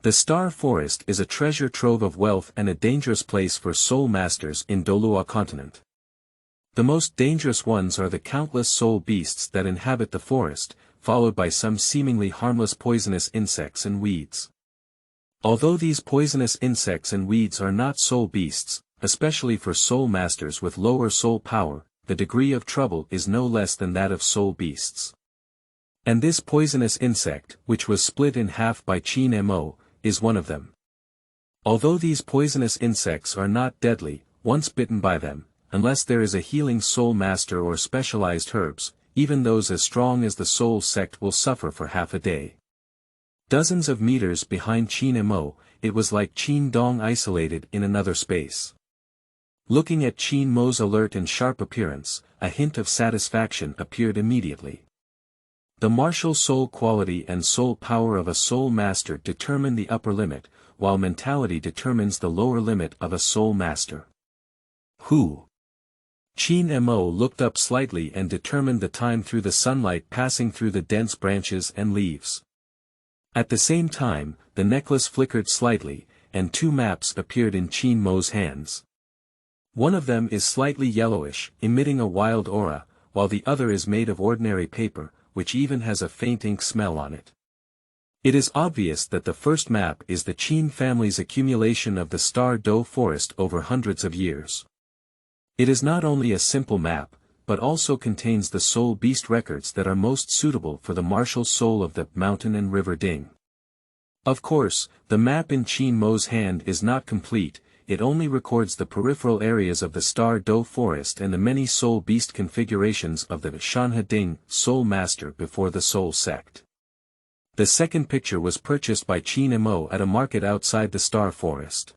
The Star Forest is a treasure trove of wealth and a dangerous place for soul masters in Douluo continent. The most dangerous ones are the countless soul beasts that inhabit the forest, followed by some seemingly harmless poisonous insects and weeds. Although these poisonous insects and weeds are not soul beasts, especially for soul masters with lower soul power, the degree of trouble is no less than that of soul beasts. And this poisonous insect, which was split in half by Qin Mo, is one of them. Although these poisonous insects are not deadly, once bitten by them, unless there is a healing soul master or specialized herbs, even those as strong as the soul sect will suffer for half a day. Dozens of meters behind Qin Mo, it was like Qin Dong isolated in another space. Looking at Qin Mo's alert and sharp appearance, a hint of satisfaction appeared immediately. The martial soul quality and soul power of a soul master determine the upper limit, while mentality determines the lower limit of a soul master. Who? Qin Mo looked up slightly and determined the time through the sunlight passing through the dense branches and leaves. At the same time, the necklace flickered slightly, and 2 maps appeared in Qin Mo's hands. One of them is slightly yellowish, emitting a wild aura, while the other is made of ordinary paper, which even has a faint ink smell on it. It is obvious that the first map is the Qin family's accumulation of the Star Do Forest over hundreds of years. It is not only a simple map, but also contains the soul beast records that are most suitable for the martial soul of the mountain and river Ding. Of course, the map in Qin Mo's hand is not complete. It only records the peripheral areas of the Star Do Forest and the many soul beast configurations of the Shanhe Ding soul master before the soul sect. The second picture was purchased by Qin Mo at a market outside the Star Forest.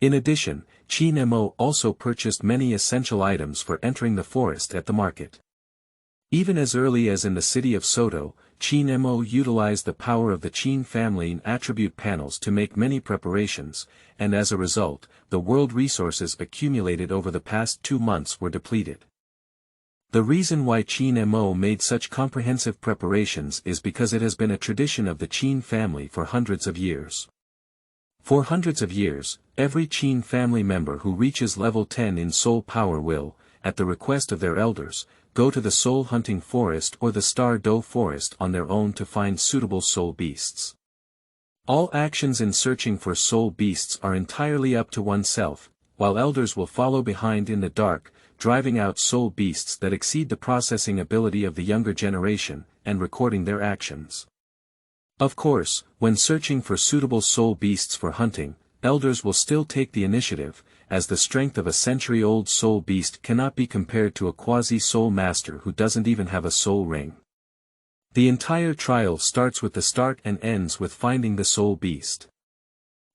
In addition, Qin Mo also purchased many essential items for entering the forest at the market. Even as early as in the city of Soto, Qin Mo utilized the power of the Qin family in attribute panels to make many preparations, and as a result, the world resources accumulated over the past 2 months were depleted. The reason why Qin Mo made such comprehensive preparations is because it has been a tradition of the Qin family for hundreds of years. For hundreds of years, every Qin family member who reaches level 10 in soul power will, at the request of their elders, go to the soul hunting forest or the Star Do Forest on their own to find suitable soul beasts. All actions in searching for soul beasts are entirely up to oneself, while elders will follow behind in the dark, driving out soul beasts that exceed the processing ability of the younger generation, and recording their actions. Of course, when searching for suitable soul beasts for hunting, elders will still take the initiative, as the strength of a century-old soul beast cannot be compared to a quasi-soul master who doesn't even have a soul ring. The entire trial starts with the start and ends with finding the soul beast.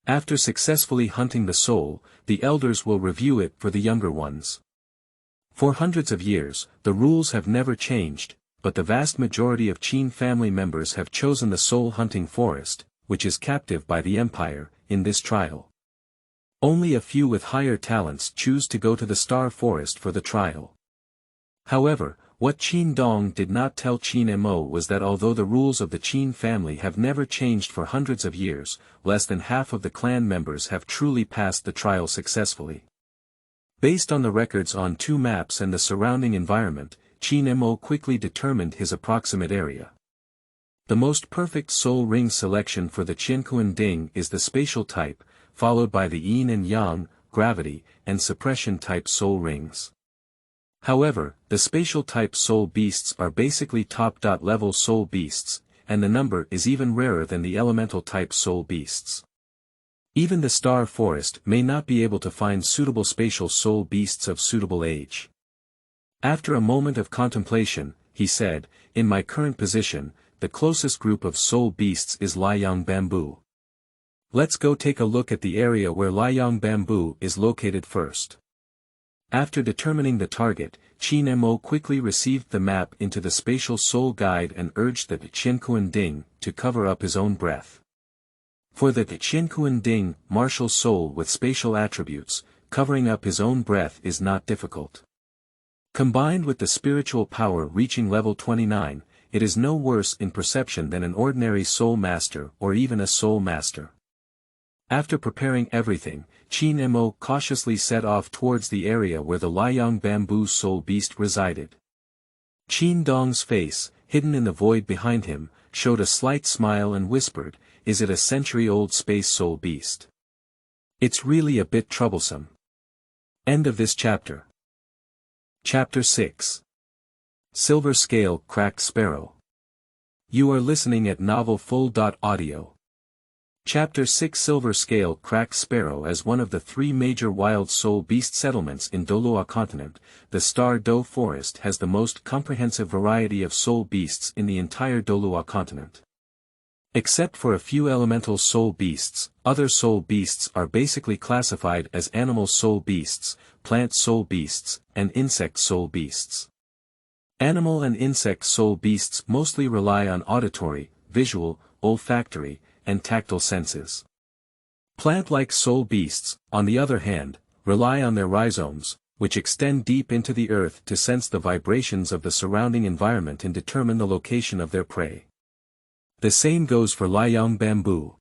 After successfully hunting the soul, the elders will review it for the younger ones. For hundreds of years, the rules have never changed, but the vast majority of Qin family members have chosen the soul hunting forest, which is captive by the empire, in this trial. Only a few with higher talents choose to go to the Star Forest for the trial. However, what Qin Dong did not tell Qin Mo was that although the rules of the Qin family have never changed for hundreds of years, less than half of the clan members have truly passed the trial successfully. Based on the records on 2 maps and the surrounding environment, Qin Mo quickly determined his approximate area. The most perfect soul ring selection for the Qiankun Ding is the spatial type, followed by the yin and yang, gravity, and suppression type soul rings. However, the spatial type soul beasts are basically top-level soul beasts, and the number is even rarer than the elemental type soul beasts. Even the star forest may not be able to find suitable spatial soul beasts of suitable age. After a moment of contemplation, he said, "In my current position, the closest group of soul beasts is Liang bamboo. Let's go take a look at the area where Liang bamboo is located first." After determining the target, Qin Mo quickly received the map into the spatial soul guide and urged the Qiankun Ding to cover up his own breath. For the Qiankun Ding, martial soul with spatial attributes, covering up his own breath is not difficult. Combined with the spiritual power reaching level 29, it is no worse in perception than an ordinary soul master or even a soul master. After preparing everything, Qin Mo cautiously set off towards the area where the Liang bamboo soul beast resided. Qin Dong's face, hidden in the void behind him, showed a slight smile and whispered, "Is it a century-old space soul beast? It's really a bit troublesome." End of this chapter. Chapter 6. Silver Scale Cracked Sparrow. You are listening at novelfull.audio. Chapter 6 Silver Scale Cracked Sparrow. As one of the three major wild soul beast settlements in Douluo continent, the Star Do Forest has the most comprehensive variety of soul beasts in the entire Douluo continent. Except for a few elemental soul beasts, other soul beasts are basically classified as animal soul beasts, plant soul beasts, and insect soul beasts. Animal and insect soul beasts mostly rely on auditory, visual, olfactory, and tactile senses. Plant-like soul beasts, on the other hand, rely on their rhizomes, which extend deep into the earth to sense the vibrations of the surrounding environment and determine the location of their prey. The same goes for Liang bamboo.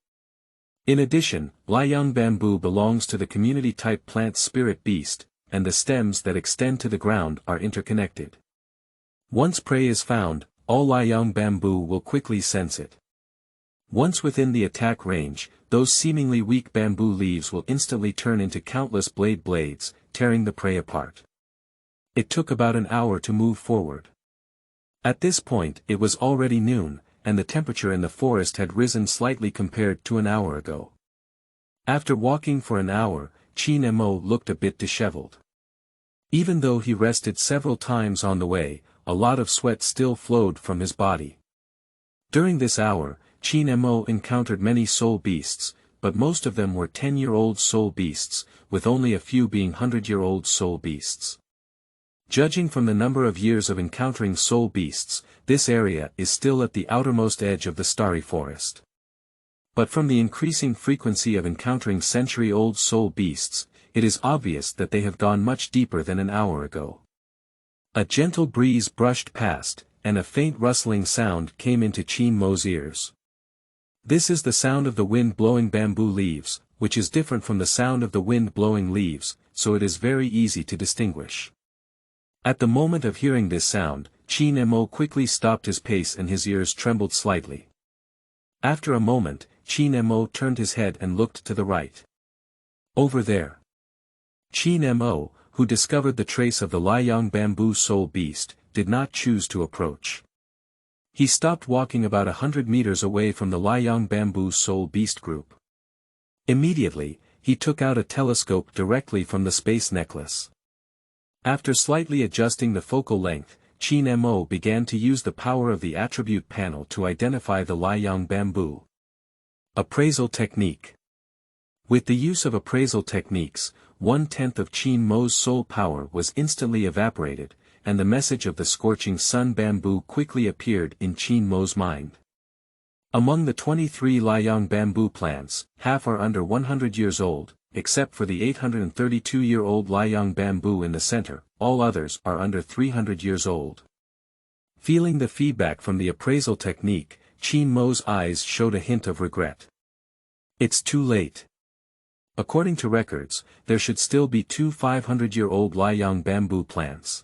In addition, Liang bamboo belongs to the community-type plant spirit beast, and the stems that extend to the ground are interconnected. Once prey is found, all Liang bamboo will quickly sense it. Once within the attack range, those seemingly weak bamboo leaves will instantly turn into countless blades, tearing the prey apart. It took about an hour to move forward. At this point it was already noon, and the temperature in the forest had risen slightly compared to an hour ago. After walking for an hour, Qin Mo looked a bit disheveled. Even though he rested several times on the way, a lot of sweat still flowed from his body. During this hour, Qin Mo encountered many soul beasts, but most of them were 10-year-old soul beasts, with only a few being 100-year-old soul beasts. Judging from the number of years of encountering soul beasts, this area is still at the outermost edge of the starry forest. But from the increasing frequency of encountering century-old soul beasts, it is obvious that they have gone much deeper than an hour ago. A gentle breeze brushed past, and a faint rustling sound came into Qin Mo's ears. This is the sound of the wind blowing bamboo leaves, which is different from the sound of the wind blowing leaves, so it is very easy to distinguish. At the moment of hearing this sound, Qin Mo quickly stopped his pace and his ears trembled slightly. After a moment, Qin Mo turned his head and looked to the right. Over there. Qin Mo, who discovered the trace of the Liang bamboo soul beast, did not choose to approach. He stopped walking about 100 meters away from the Liang bamboo soul beast group. Immediately, he took out a telescope directly from the space necklace. After slightly adjusting the focal length, Qin Mo began to use the power of the attribute panel to identify the Liang bamboo. Appraisal technique. With the use of appraisal techniques, 1/10 of Qin Mo's soul power was instantly evaporated, and the message of the scorching sun bamboo quickly appeared in Qin Mo's mind. Among the 23 Liang bamboo plants, half are under 100 years old, except for the 832-year-old Liang bamboo in the center, all others are under 300 years old. Feeling the feedback from the appraisal technique, Qin Mo's eyes showed a hint of regret. It's too late. According to records, there should still be two 500-year-old Liang bamboo plants.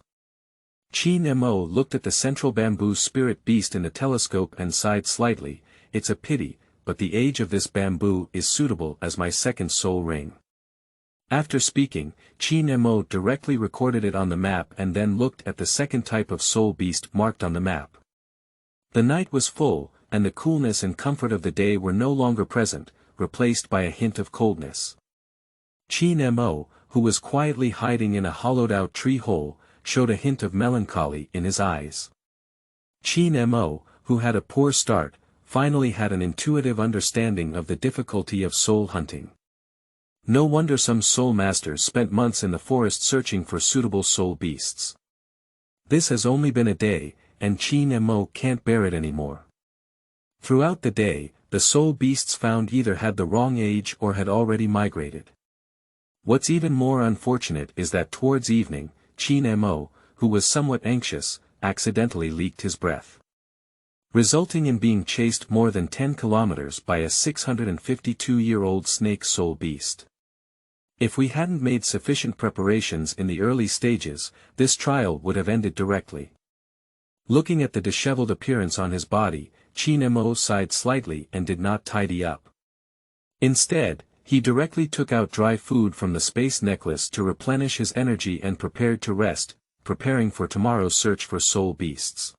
Qin Mo looked at the central bamboo spirit beast in the telescope and sighed slightly. It's a pity, but the age of this bamboo is suitable as my second soul ring. After speaking, Qin Mo directly recorded it on the map and then looked at the second type of soul beast marked on the map. The night was full, and the coolness and comfort of the day were no longer present, replaced by a hint of coldness. Qin Mo, who was quietly hiding in a hollowed-out tree hole, showed a hint of melancholy in his eyes. Qin Mo, who had a poor start, finally had an intuitive understanding of the difficulty of soul hunting. No wonder some soul masters spent months in the forest searching for suitable soul beasts. This has only been a day, and Qin Mo can't bear it anymore. Throughout the day, the soul beasts found either had the wrong age or had already migrated. What's even more unfortunate is that towards evening, Qin Mo, who was somewhat anxious, accidentally leaked his breath, resulting in being chased more than 10 kilometers by a 652-year-old snake soul beast. If we hadn't made sufficient preparations in the early stages, this trial would have ended directly. Looking at the disheveled appearance on his body, Qin Mo sighed slightly and did not tidy up. Instead, he directly took out dry food from the space necklace to replenish his energy and prepared to rest, preparing for tomorrow's search for soul beasts.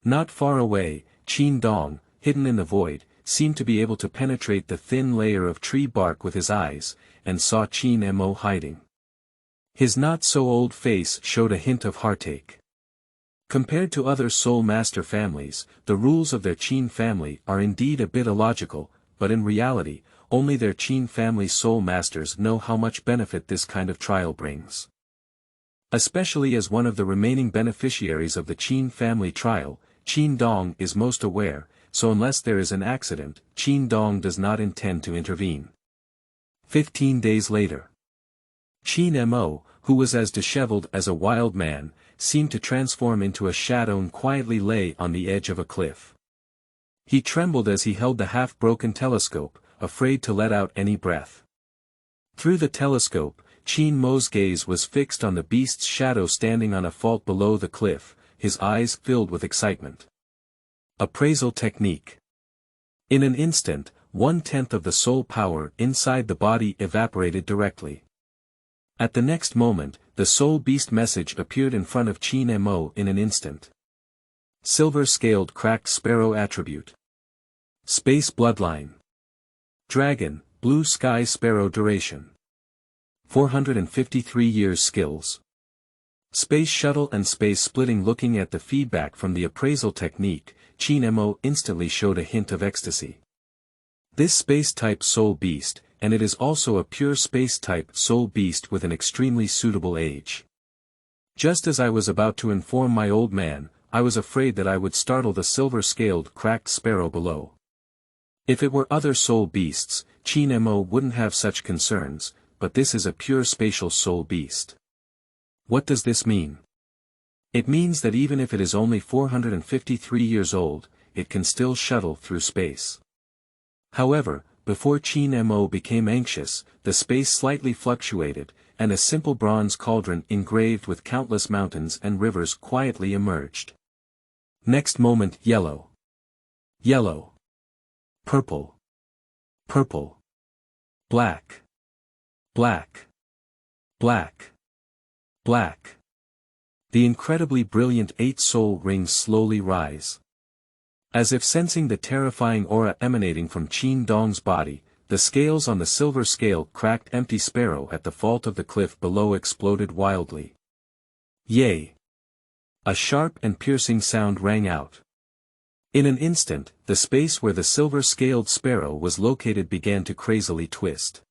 Not far away, Qin Dong, hidden in the void, seemed to be able to penetrate the thin layer of tree bark with his eyes, and saw Qin Mo hiding. His not-so-old face showed a hint of heartache. Compared to other Soul Master families, the rules of their Qin family are indeed a bit illogical, but in reality, only their Qin family Soul Masters know how much benefit this kind of trial brings. Especially as one of the remaining beneficiaries of the Qin family trial, Qin Dong is most aware, so unless there is an accident, Qin Dong does not intend to intervene. 15 days later. Qin Mo, who was as disheveled as a wild man, seemed to transform into a shadow and quietly lay on the edge of a cliff. He trembled as he held the half-broken telescope, afraid to let out any breath. Through the telescope, Qin Mo's gaze was fixed on the beast's shadow standing on a fault below the cliff, his eyes filled with excitement. Appraisal technique. In an instant, 1/10 of the soul power inside the body evaporated directly. At the next moment, the soul beast message appeared in front of Qin Mo in an instant. Silver-scaled cracked sparrow attribute. Space bloodline. Dragon, blue sky sparrow duration. 453 years skills. Space shuttle and space splitting. Looking at the feedback from the appraisal technique, Qin Mo instantly showed a hint of ecstasy. This space-type soul beast, and it is also a pure space-type soul beast with an extremely suitable age. Just as I was about to inform my old man, I was afraid that I would startle the silver-scaled cracked sparrow below. If it were other soul beasts, Qin Mo wouldn't have such concerns, but this is a pure spatial soul beast. What does this mean? It means that even if it is only 453 years old, it can still shuttle through space. However, before Qin Mo became anxious, the space slightly fluctuated, and a simple bronze cauldron engraved with countless mountains and rivers quietly emerged. Next moment, yellow. Yellow. Purple. Purple. Black. Black. Black. Black. The incredibly brilliant 8 soul rings slowly rise. As if sensing the terrifying aura emanating from Qin Dong's body, the scales on the silver-scaled cracked empty sparrow at the fault of the cliff below exploded wildly. Yay! A sharp and piercing sound rang out. In an instant, the space where the silver-scaled sparrow was located began to crazily twist.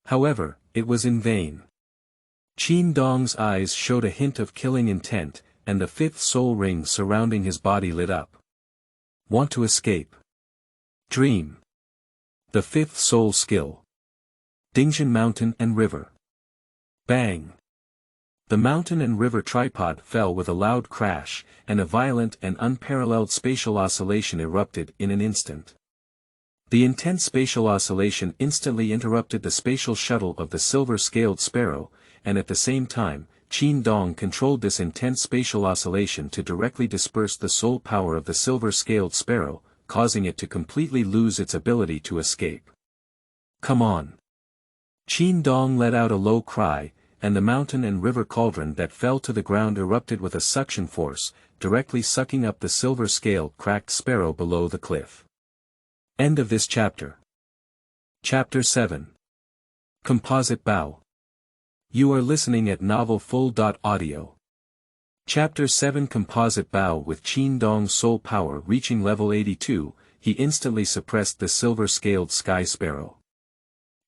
However, it was in vain. Qin Dong's eyes showed a hint of killing intent, and the 5th soul ring surrounding his body lit up. Want to escape? Dream. The 5th soul skill. Dingjin Mountain and River. Bang. The mountain and river tripod fell with a loud crash, and a violent and unparalleled spatial oscillation erupted in an instant. The intense spatial oscillation instantly interrupted the spatial shuttle of the silver-scaled sparrow, and at the same time, Qin Dong controlled this intense spatial oscillation to directly disperse the soul power of the silver-scaled sparrow, causing it to completely lose its ability to escape. Come on! Qin Dong let out a low cry, and the mountain and river cauldron that fell to the ground erupted with a suction force, directly sucking up the silver-scaled cracked sparrow below the cliff. End of this chapter. Chapter 7. Composite Bow. You are listening at novelfull.audio. Chapter 7 Composite Bow. With Qin Dong's soul power reaching level 82, he instantly suppressed the silver-scaled sky sparrow.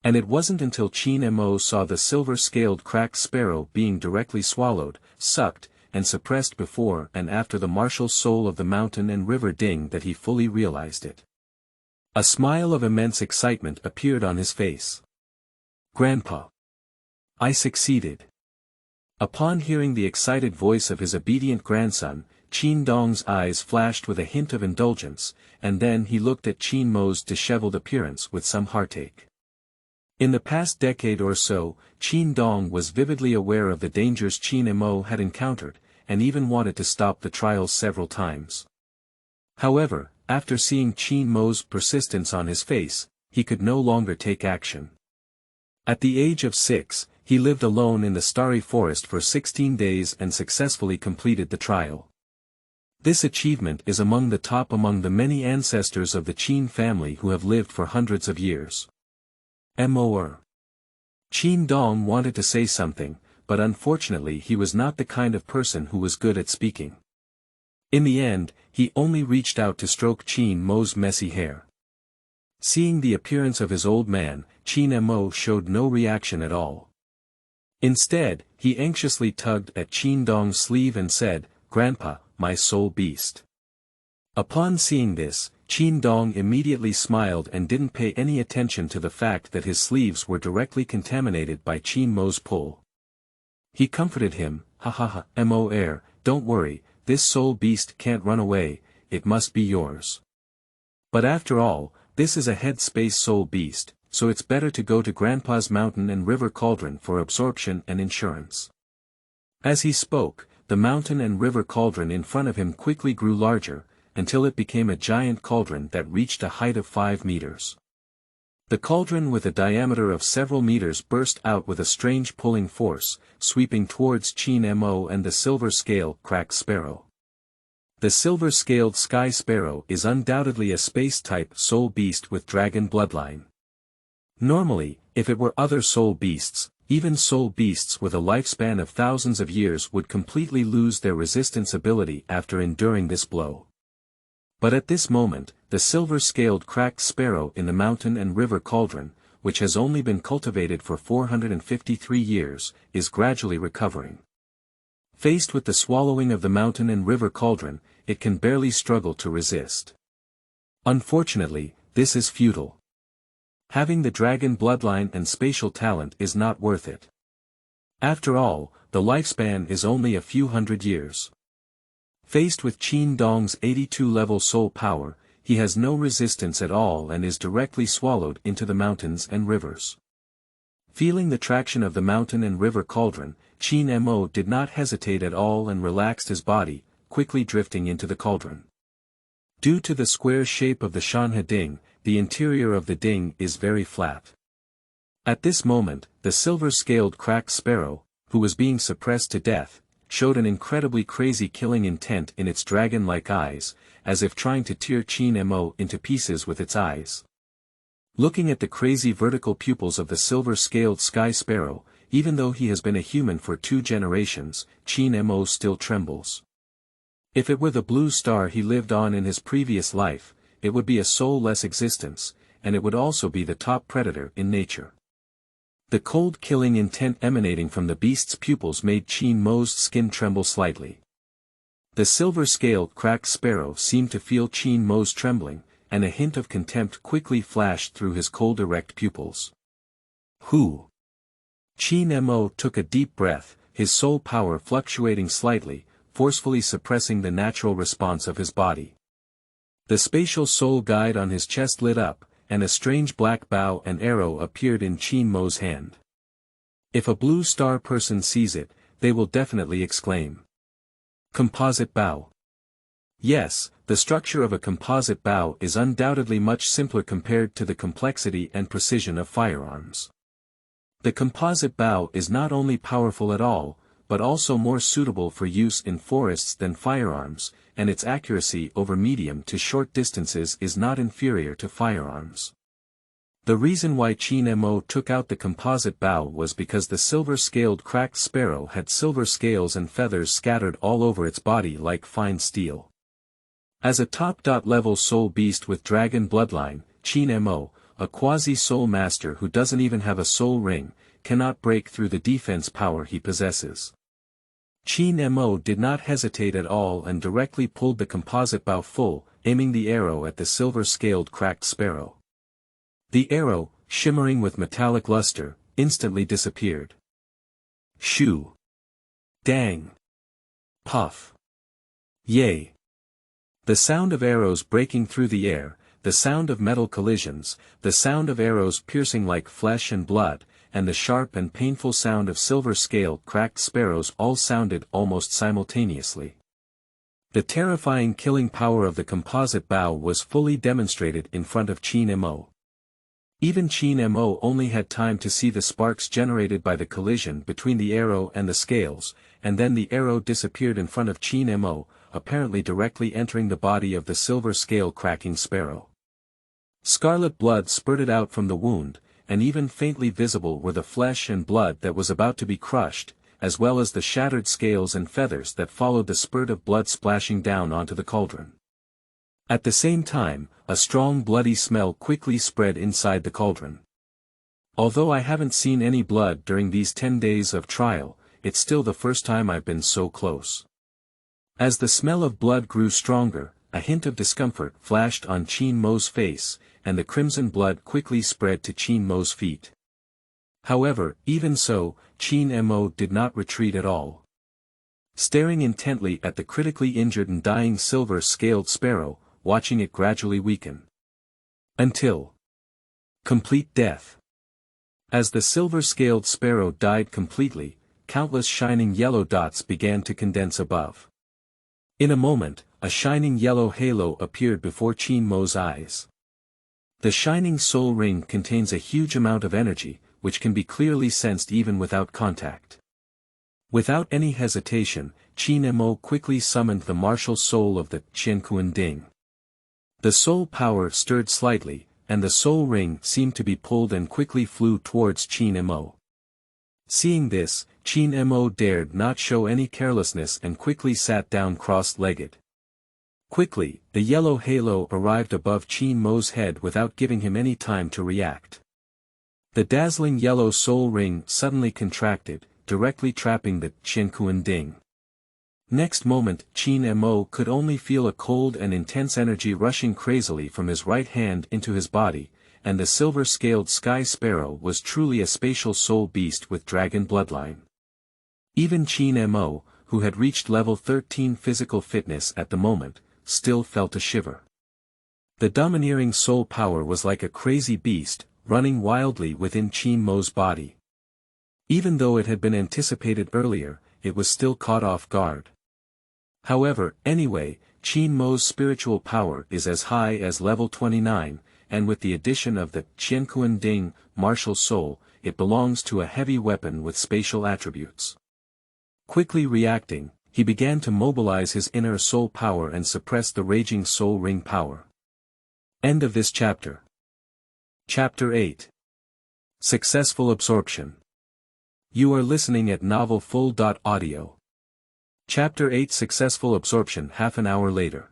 And it wasn't until Qin Mo saw the silver-scaled cracked sparrow being directly swallowed, sucked, and suppressed before and after the martial soul of the mountain and river Ding that he fully realized it. A smile of immense excitement appeared on his face. Grandpa! I succeeded! Upon hearing the excited voice of his obedient grandson, Qin Dong's eyes flashed with a hint of indulgence, and then he looked at Qin Mo's disheveled appearance with some heartache. In the past decade or so, Qin Dong was vividly aware of the dangers Qin Mo had encountered, and even wanted to stop the trials several times. However, after seeing Qin Mo's persistence on his face, he could no longer take action. At the age of 6, he lived alone in the starry forest for 16 days and successfully completed the trial. This achievement is among the top among the many ancestors of the Qin family who have lived for hundreds of years. Mor. Qin Dong wanted to say something, but unfortunately he was not the kind of person who was good at speaking. In the end, he only reached out to stroke Qin Mo's messy hair. Seeing the appearance of his old man, Qin Mo showed no reaction at all. Instead, he anxiously tugged at Qin Dong's sleeve and said, "Grandpa, my soul beast." Upon seeing this, Qin Dong immediately smiled and didn't pay any attention to the fact that his sleeves were directly contaminated by Qin Mo's pull. He comforted him, "Ha ha ha, Mor, don't worry, this soul beast can't run away, it must be yours. But after all, this is a head-space soul beast, so it's better to go to Grandpa's mountain and river cauldron for absorption and insurance." As he spoke, the mountain and river cauldron in front of him quickly grew larger, until it became a giant cauldron that reached a height of 5 meters. The cauldron with a diameter of several meters burst out with a strange pulling force, sweeping towards Qin Mo and the silver-scaled cracked sparrow. The silver-scaled sky sparrow is undoubtedly a space-type soul beast with dragon bloodline. Normally, if it were other soul beasts, even soul beasts with a lifespan of thousands of years would completely lose their resistance ability after enduring this blow. But at this moment, the silver-scaled cracked sparrow in the mountain and river cauldron, which has only been cultivated for 453 years, is gradually recovering. Faced with the swallowing of the mountain and river cauldron, it can barely struggle to resist. Unfortunately, this is futile. Having the dragon bloodline and spatial talent is not worth it. After all, the lifespan is only a few hundred years. Faced with Qin Dong's 82-level soul power, he has no resistance at all and is directly swallowed into the mountains and rivers. Feeling the traction of the mountain and river cauldron, Qin Mo did not hesitate at all and relaxed his body, quickly drifting into the cauldron. Due to the square shape of the Shanhe Ding, the interior of the ding is very flat. At this moment, the silver-scaled cracked sparrow, who was being suppressed to death, showed an incredibly crazy killing intent in its dragon-like eyes, as if trying to tear Qin Mo into pieces with its eyes. Looking at the crazy vertical pupils of the silver-scaled sky sparrow, even though he has been a human for 2 generations, Qin Mo still trembles. If it were the blue star he lived on in his previous life, it would be a soulless existence, and it would also be the top predator in nature. The cold killing intent emanating from the beast's pupils made Qin Mo's skin tremble slightly. The silver-scaled cracked sparrow seemed to feel Qin Mo's trembling, and a hint of contempt quickly flashed through his cold erect pupils. "Who?" Qin Mo took a deep breath, his soul power fluctuating slightly, forcefully suppressing the natural response of his body. The spatial soul guide on his chest lit up, and a strange black bow and arrow appeared in Qin Mo's hand. If a blue star person sees it, they will definitely exclaim. Composite bow. Yes, the structure of a composite bow is undoubtedly much simpler compared to the complexity and precision of firearms. The composite bow is not only powerful at all, but also more suitable for use in forests than firearms, and its accuracy over medium to short distances is not inferior to firearms. The reason why Qin Mo took out the composite bow was because the silver-scaled cracked sparrow had silver scales and feathers scattered all over its body like fine steel. As a top-level soul beast with dragon bloodline, Qin Mo, a quasi-soul master who doesn't even have a soul ring, cannot break through the defense power he possesses. Qin Mo did not hesitate at all and directly pulled the composite bow full, aiming the arrow at the silver-scaled cracked sparrow. The arrow, shimmering with metallic luster, instantly disappeared. Shoo! Dang! Puff! Yay! The sound of arrows breaking through the air, the sound of metal collisions, the sound of arrows piercing like flesh and blood, and the sharp and painful sound of silver-scaled cracked sparrows all sounded almost simultaneously. The terrifying killing power of the composite bow was fully demonstrated in front of Qin Mo. Even Qin Mo only had time to see the sparks generated by the collision between the arrow and the scales, and then the arrow disappeared in front of Qin Mo, apparently directly entering the body of the silver-scale cracking sparrow. Scarlet blood spurted out from the wound, and even faintly visible were the flesh and blood that was about to be crushed, as well as the shattered scales and feathers that followed the spurt of blood splashing down onto the cauldron. At the same time, a strong bloody smell quickly spread inside the cauldron. Although I haven't seen any blood during these 10 days of trial, it's still the first time I've been so close. As the smell of blood grew stronger, a hint of discomfort flashed on Qin Mo's face, and the crimson blood quickly spread to Qin Mo's feet. However, even so, Qin Mo did not retreat at all. Staring intently at the critically injured and dying silver-scaled sparrow, watching it gradually weaken. Until complete death. As the silver-scaled sparrow died completely, countless shining yellow dots began to condense above. In a moment, a shining yellow halo appeared before Qin Mo's eyes. The shining soul ring contains a huge amount of energy, which can be clearly sensed even without contact. Without any hesitation, Qin Mo quickly summoned the martial soul of the Qiankun Ding. The soul power stirred slightly, and the soul ring seemed to be pulled and quickly flew towards Qin Mo. Seeing this, Qin Mo dared not show any carelessness and quickly sat down cross-legged. Quickly, the yellow halo arrived above Qin Mo's head without giving him any time to react. The dazzling yellow soul ring suddenly contracted, directly trapping the Qiankun Ding. Next moment, Qin Mo could only feel a cold and intense energy rushing crazily from his right hand into his body, and the silver-scaled sky sparrow was truly a spatial soul beast with dragon bloodline. Even Qin Mo, who had reached level 13 physical fitness at the moment, still felt a shiver. The domineering soul power was like a crazy beast, running wildly within Qin Mo's body. Even though it had been anticipated earlier, it was still caught off guard. However, anyway, Qin Mo's spiritual power is as high as level 29, and with the addition of the Qiankun Ding, martial soul, it belongs to a heavy weapon with spatial attributes. Quickly reacting, he began to mobilize his inner soul power and suppress the raging soul ring power. End of this chapter. Chapter 8. Successful Absorption. You are listening at novelfull.audio. Chapter 8 Successful Absorption. Half an hour later.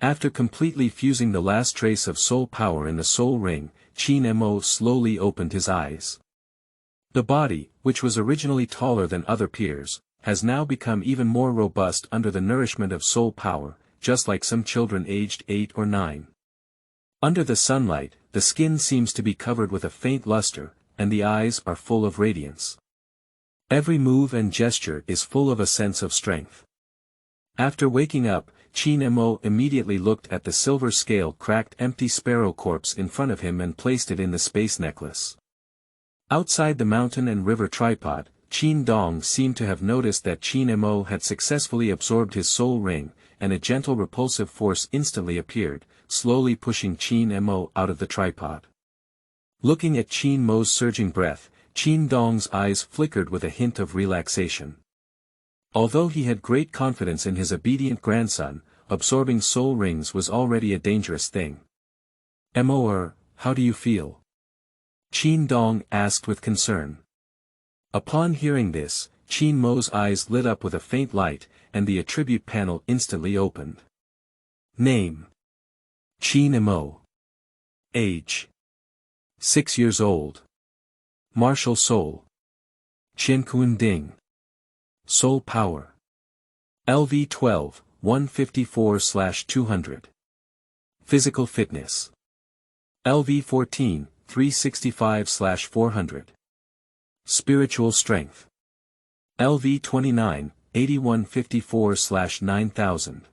After completely fusing the last trace of soul power in the soul ring, Qin Mo slowly opened his eyes. The body, which was originally taller than other peers, has now become even more robust under the nourishment of soul power, just like some children aged 8 or 9. Under the sunlight, the skin seems to be covered with a faint luster, and the eyes are full of radiance. Every move and gesture is full of a sense of strength. After waking up, Qin Mo immediately looked at the silver-scale cracked empty sparrow corpse in front of him and placed it in the space necklace. Outside the mountain and river tripod, Qin Dong seemed to have noticed that Qin Mo had successfully absorbed his soul ring, and a gentle repulsive force instantly appeared, slowly pushing Qin Mo out of the tripod. Looking at Qin Mo's surging breath, Qin Dong's eyes flickered with a hint of relaxation. Although he had great confidence in his obedient grandson, absorbing soul rings was already a dangerous thing. "Mo, how do you feel?" Qin Dong asked with concern. Upon hearing this, Qin Mo's eyes lit up with a faint light, and the attribute panel instantly opened. Name: Qin Mo. Age: 6 years old. Martial soul: Qiankun Ding. Soul power: LV12, 154/200. Physical fitness: LV14, 365/400. Spiritual strength: LV29, 8154/9000.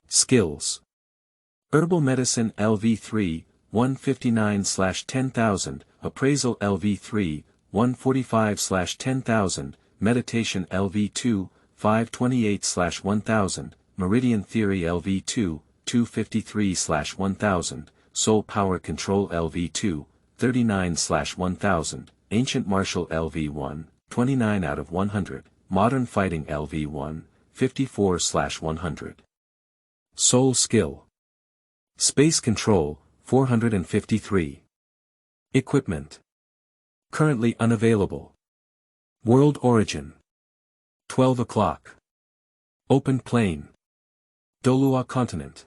Skills: Herbal medicine LV3, 159/10,000, appraisal LV3, 145/10,000, meditation LV2, 528/1000, meridian theory LV2, 253/1000, soul power control LV2, 39/1000, ancient martial LV1, 29 out of 100, modern fighting LV1, 54/100. Soul skill: Space control, 453. Equipment: currently unavailable. World origin: 12 o'clock. Open plain: Douluo continent.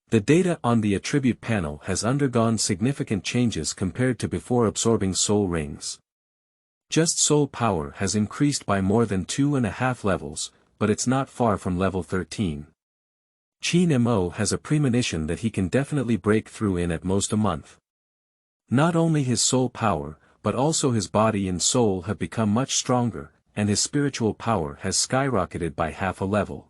The data on the attribute panel has undergone significant changes compared to before absorbing soul rings. Just soul power has increased by more than 2.5 levels, but it's not far from level 13. Qin Mo has a premonition that he can definitely break through in at most a month. Not only his soul power, but also his body and soul have become much stronger, and his spiritual power has skyrocketed by half a level.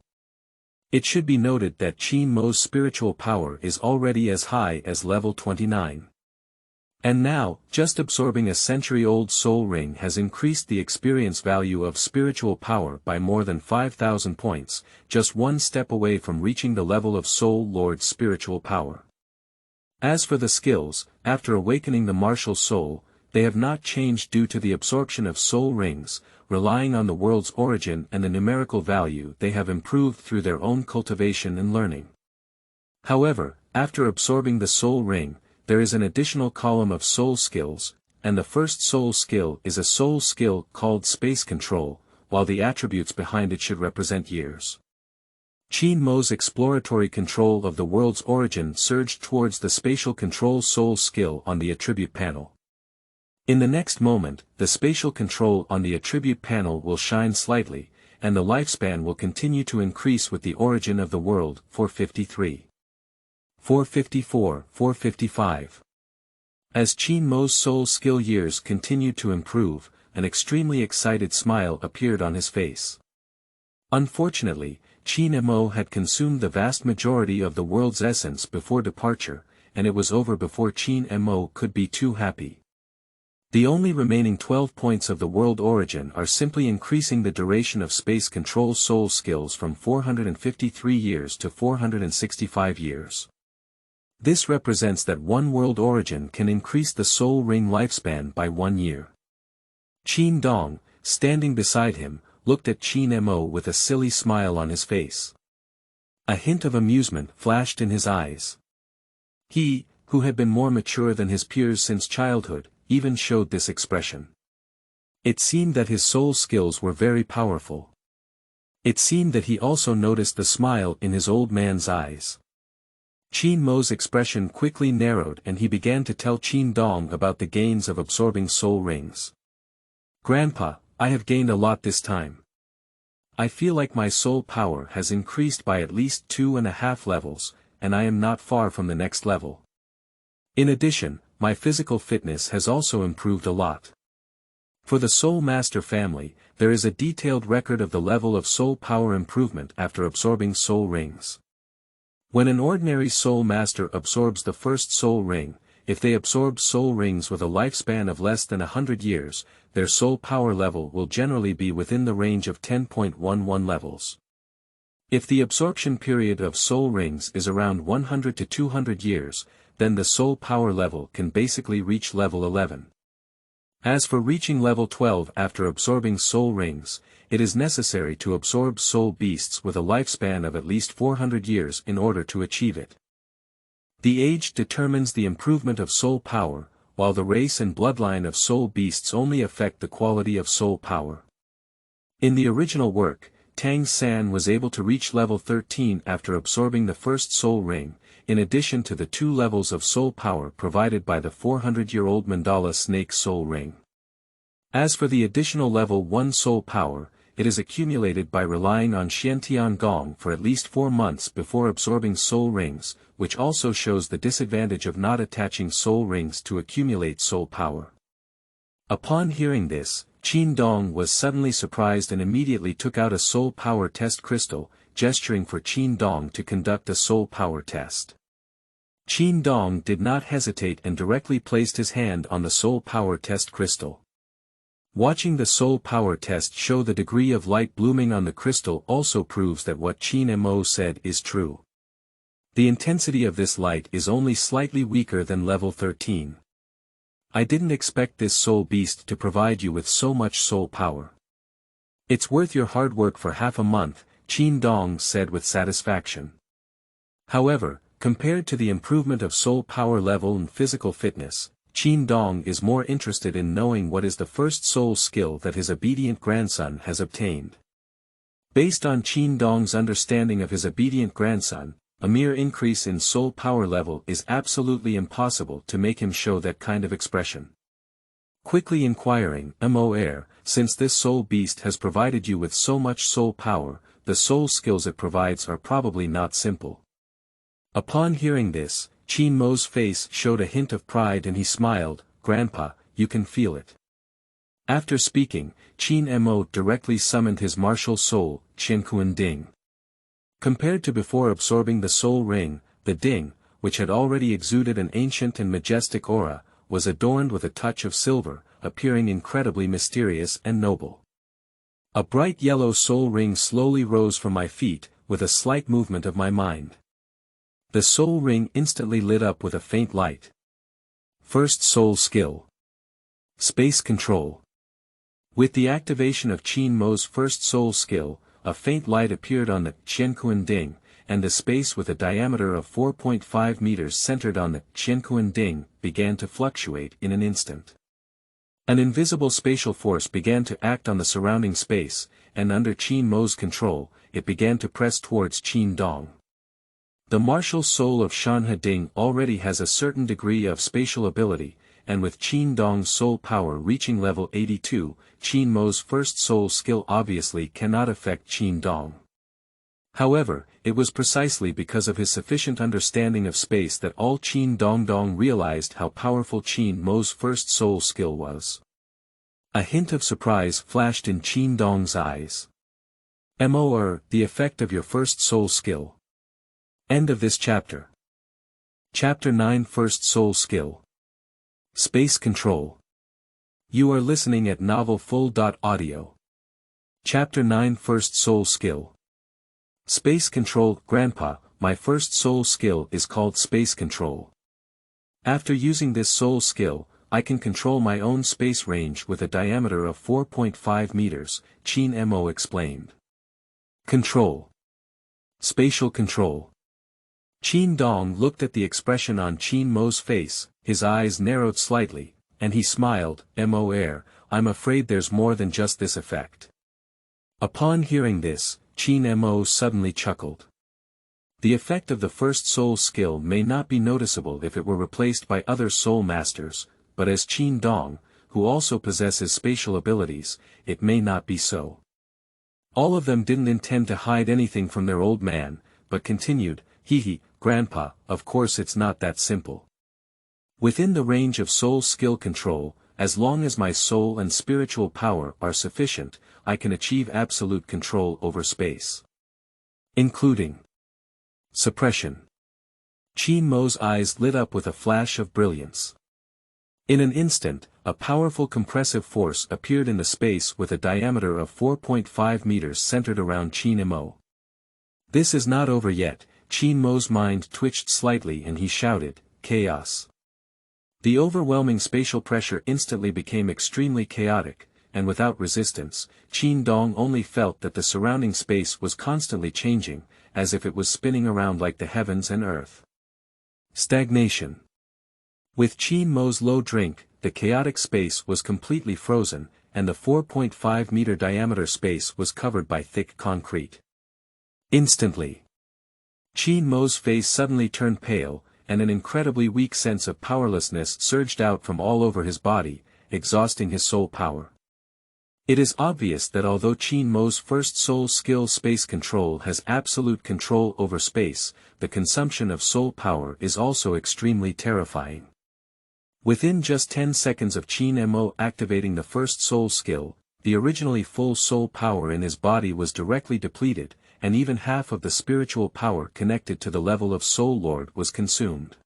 It should be noted that Qin Mo's spiritual power is already as high as level 29. And now, just absorbing a century-old soul ring has increased the experience value of spiritual power by more than 5,000 points, just one step away from reaching the level of Soul Lord's spiritual power. As for the skills, after awakening the martial soul, they have not changed due to the absorption of soul rings, relying on the world's origin and the numerical value they have improved through their own cultivation and learning. However, after absorbing the soul ring, there is an additional column of soul skills, and the first soul skill is a soul skill called space control, while the attributes behind it should represent years. Qin Mo's exploratory control of the world's origin surged towards the spatial control soul skill on the attribute panel. In the next moment, the spatial control on the attribute panel will shine slightly, and the lifespan will continue to increase with the origin of the world, 453. 454, 455. As Qin Mo's soul skill years continued to improve, an extremely excited smile appeared on his face. Unfortunately, Qin Mo had consumed the vast majority of the world's essence before departure, and it was over before Qin Mo could be too happy. The only remaining 12 points of the world origin are simply increasing the duration of space control soul skills from 453 years to 465 years. This represents that one world origin can increase the soul ring lifespan by 1 year. Qin Dong, standing beside him, looked at Qin Mo with a silly smile on his face. A hint of amusement flashed in his eyes. He, who had been more mature than his peers since childhood, even showed this expression. It seemed that his soul skills were very powerful. It seemed that he also noticed the smile in his old man's eyes. Qin Mo's expression quickly narrowed and he began to tell Qin Dong about the gains of absorbing soul rings. "Grandpa, I have gained a lot this time. I feel like my soul power has increased by at least 2.5 levels, and I am not far from the next level. In addition, my physical fitness has also improved a lot. For the Soul Master family, there is a detailed record of the level of soul power improvement after absorbing soul rings. When an ordinary Soul Master absorbs the first soul ring, if they absorb soul rings with a lifespan of less than 100 years, their soul power level will generally be within the range of 10.11 levels. If the absorption period of soul rings is around 100 to 200 years, then the soul power level can basically reach level 11. As for reaching level 12 after absorbing soul rings, it is necessary to absorb soul beasts with a lifespan of at least 400 years in order to achieve it. The age determines the improvement of soul power, while the race and bloodline of soul beasts only affect the quality of soul power. In the original work, Tang San was able to reach level 13 after absorbing the first soul ring, in addition to the 2 levels of soul power provided by the 400-year-old Mandala Snake soul ring. As for the additional level 1 soul power, it is accumulated by relying on Xiantian Gong for at least 4 months before absorbing soul rings, which also shows the disadvantage of not attaching soul rings to accumulate soul power. Upon hearing this, Qin Dong was suddenly surprised and immediately took out a soul power test crystal, gesturing for Qin Dong to conduct a soul power test. Qin Dong did not hesitate and directly placed his hand on the soul power test crystal. Watching the soul power test show the degree of light blooming on the crystal also proves that what Qin Mo said is true. The intensity of this light is only slightly weaker than level 13. I didn't expect this soul beast to provide you with so much soul power. It's worth your hard work for half a month, Qin Dong said with satisfaction. However, compared to the improvement of soul power level and physical fitness, Qin Dong is more interested in knowing what is the first soul skill that his obedient grandson has obtained. Based on Qin Dong's understanding of his obedient grandson, a mere increase in soul power level is absolutely impossible to make him show that kind of expression. Quickly inquiring, Mo, since this soul beast has provided you with so much soul power, the soul skills it provides are probably not simple. Upon hearing this, Qin Mo's face showed a hint of pride and he smiled, Grandpa, you can feel it. After speaking, Qin Mo directly summoned his martial soul, Qiankun Ding. Compared to before absorbing the soul ring, the Ding, which had already exuded an ancient and majestic aura, was adorned with a touch of silver, appearing incredibly mysterious and noble. A bright yellow soul ring slowly rose from my feet, with a slight movement of my mind. The soul ring instantly lit up with a faint light. First soul skill. Space control. With the activation of Qin Mo's first soul skill, a faint light appeared on the Qiankun Ding, and the space with a diameter of 4.5 meters centered on the Qiankun Ding began to fluctuate in an instant. An invisible spatial force began to act on the surrounding space, and under Qin Mo's control, it began to press towards Qin Dong. The martial soul of Shanhe Ding already has a certain degree of spatial ability, and with Qin Dong's soul power reaching level 82, Qin Mo's first soul skill obviously cannot affect Qin Dong. However, it was precisely because of his sufficient understanding of space that all Qin Dong realized how powerful Qin Mo's first soul skill was. A hint of surprise flashed in Qin Dong's eyes. The effect of your first soul skill. End of this chapter. Chapter 9 First Soul Skill. Space Control. You are listening at novelfull.audio. Chapter 9 First Soul Skill. Space Control. Grandpa, my first soul skill is called Space Control. After using this soul skill, I can control my own space range with a diameter of 4.5 meters, Qin Mo explained. Control. Spatial control. Qin Dong looked at the expression on Qin Mo's face, his eyes narrowed slightly, and he smiled, I'm afraid there's more than just this effect. Upon hearing this, Qin Mo suddenly chuckled. The effect of the first soul skill may not be noticeable if it were replaced by other soul masters, but as Qin Dong, who also possesses spatial abilities, it may not be so. All of them didn't intend to hide anything from their old man, but continued, Grandpa, of course it's not that simple. Within the range of soul skill control, as long as my soul and spiritual power are sufficient, I can achieve absolute control over space. Including suppression, Qin Mo's eyes lit up with a flash of brilliance. In an instant, a powerful compressive force appeared in the space with a diameter of 4.5 meters centered around Qin Mo. This is not over yet. Qin Mo's mind twitched slightly and he shouted, "Chaos!" The overwhelming spatial pressure instantly became extremely chaotic, and without resistance, Qin Dong only felt that the surrounding space was constantly changing, as if it was spinning around like the heavens and earth. Stagnation. With Qin Mo's low drink, the chaotic space was completely frozen, and the 4.5-meter diameter space was covered by thick concrete. Instantly, Qin Mo's face suddenly turned pale, and an incredibly weak sense of powerlessness surged out from all over his body, exhausting his soul power. It is obvious that although Qin Mo's first soul skill space control has absolute control over space, the consumption of soul power is also extremely terrifying. Within just 10 seconds of Qin Mo activating the first soul skill, the originally full soul power in his body was directly depleted, and even half of the spiritual power connected to the level of Soul Lord was consumed.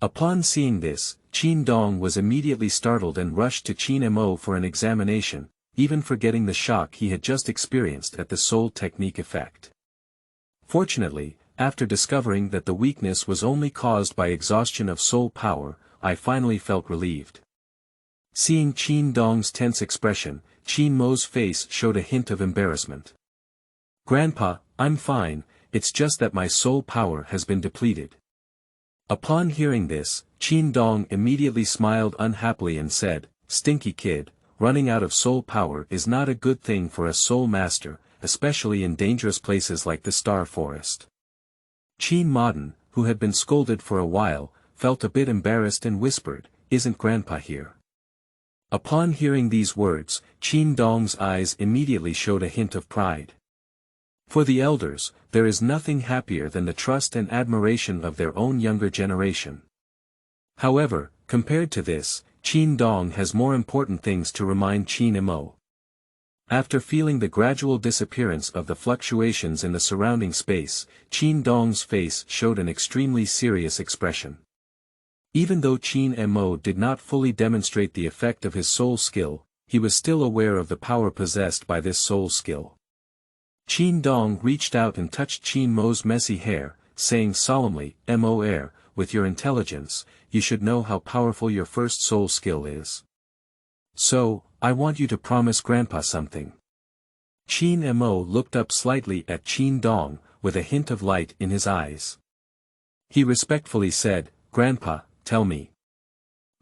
Upon seeing this, Qin Dong was immediately startled and rushed to Qin Mo for an examination, even forgetting the shock he had just experienced at the soul technique effect. Fortunately, after discovering that the weakness was only caused by exhaustion of soul power, I finally felt relieved. Seeing Qin Dong's tense expression, Qin Mo's face showed a hint of embarrassment. "Grandpa, I'm fine, it's just that my soul power has been depleted." Upon hearing this, Qin Dong immediately smiled unhappily and said, "Stinky kid, running out of soul power is not a good thing for a soul master, especially in dangerous places like the Star Forest." Qin Modern, who had been scolded for a while, felt a bit embarrassed and whispered, "Isn't Grandpa here?" Upon hearing these words, Qin Dong's eyes immediately showed a hint of pride. For the elders, there is nothing happier than the trust and admiration of their own younger generation. However, compared to this, Qin Dong has more important things to remind Qin Mo. After feeling the gradual disappearance of the fluctuations in the surrounding space, Qin Dong's face showed an extremely serious expression. Even though Qin Mo did not fully demonstrate the effect of his soul skill, he was still aware of the power possessed by this soul skill. Qin Dong reached out and touched Qin Mo's messy hair, saying solemnly, "Mo, with your intelligence, you should know how powerful your first soul skill is. So, I want you to promise Grandpa something." Qin Mo looked up slightly at Qin Dong, with a hint of light in his eyes. He respectfully said, "Grandpa, tell me."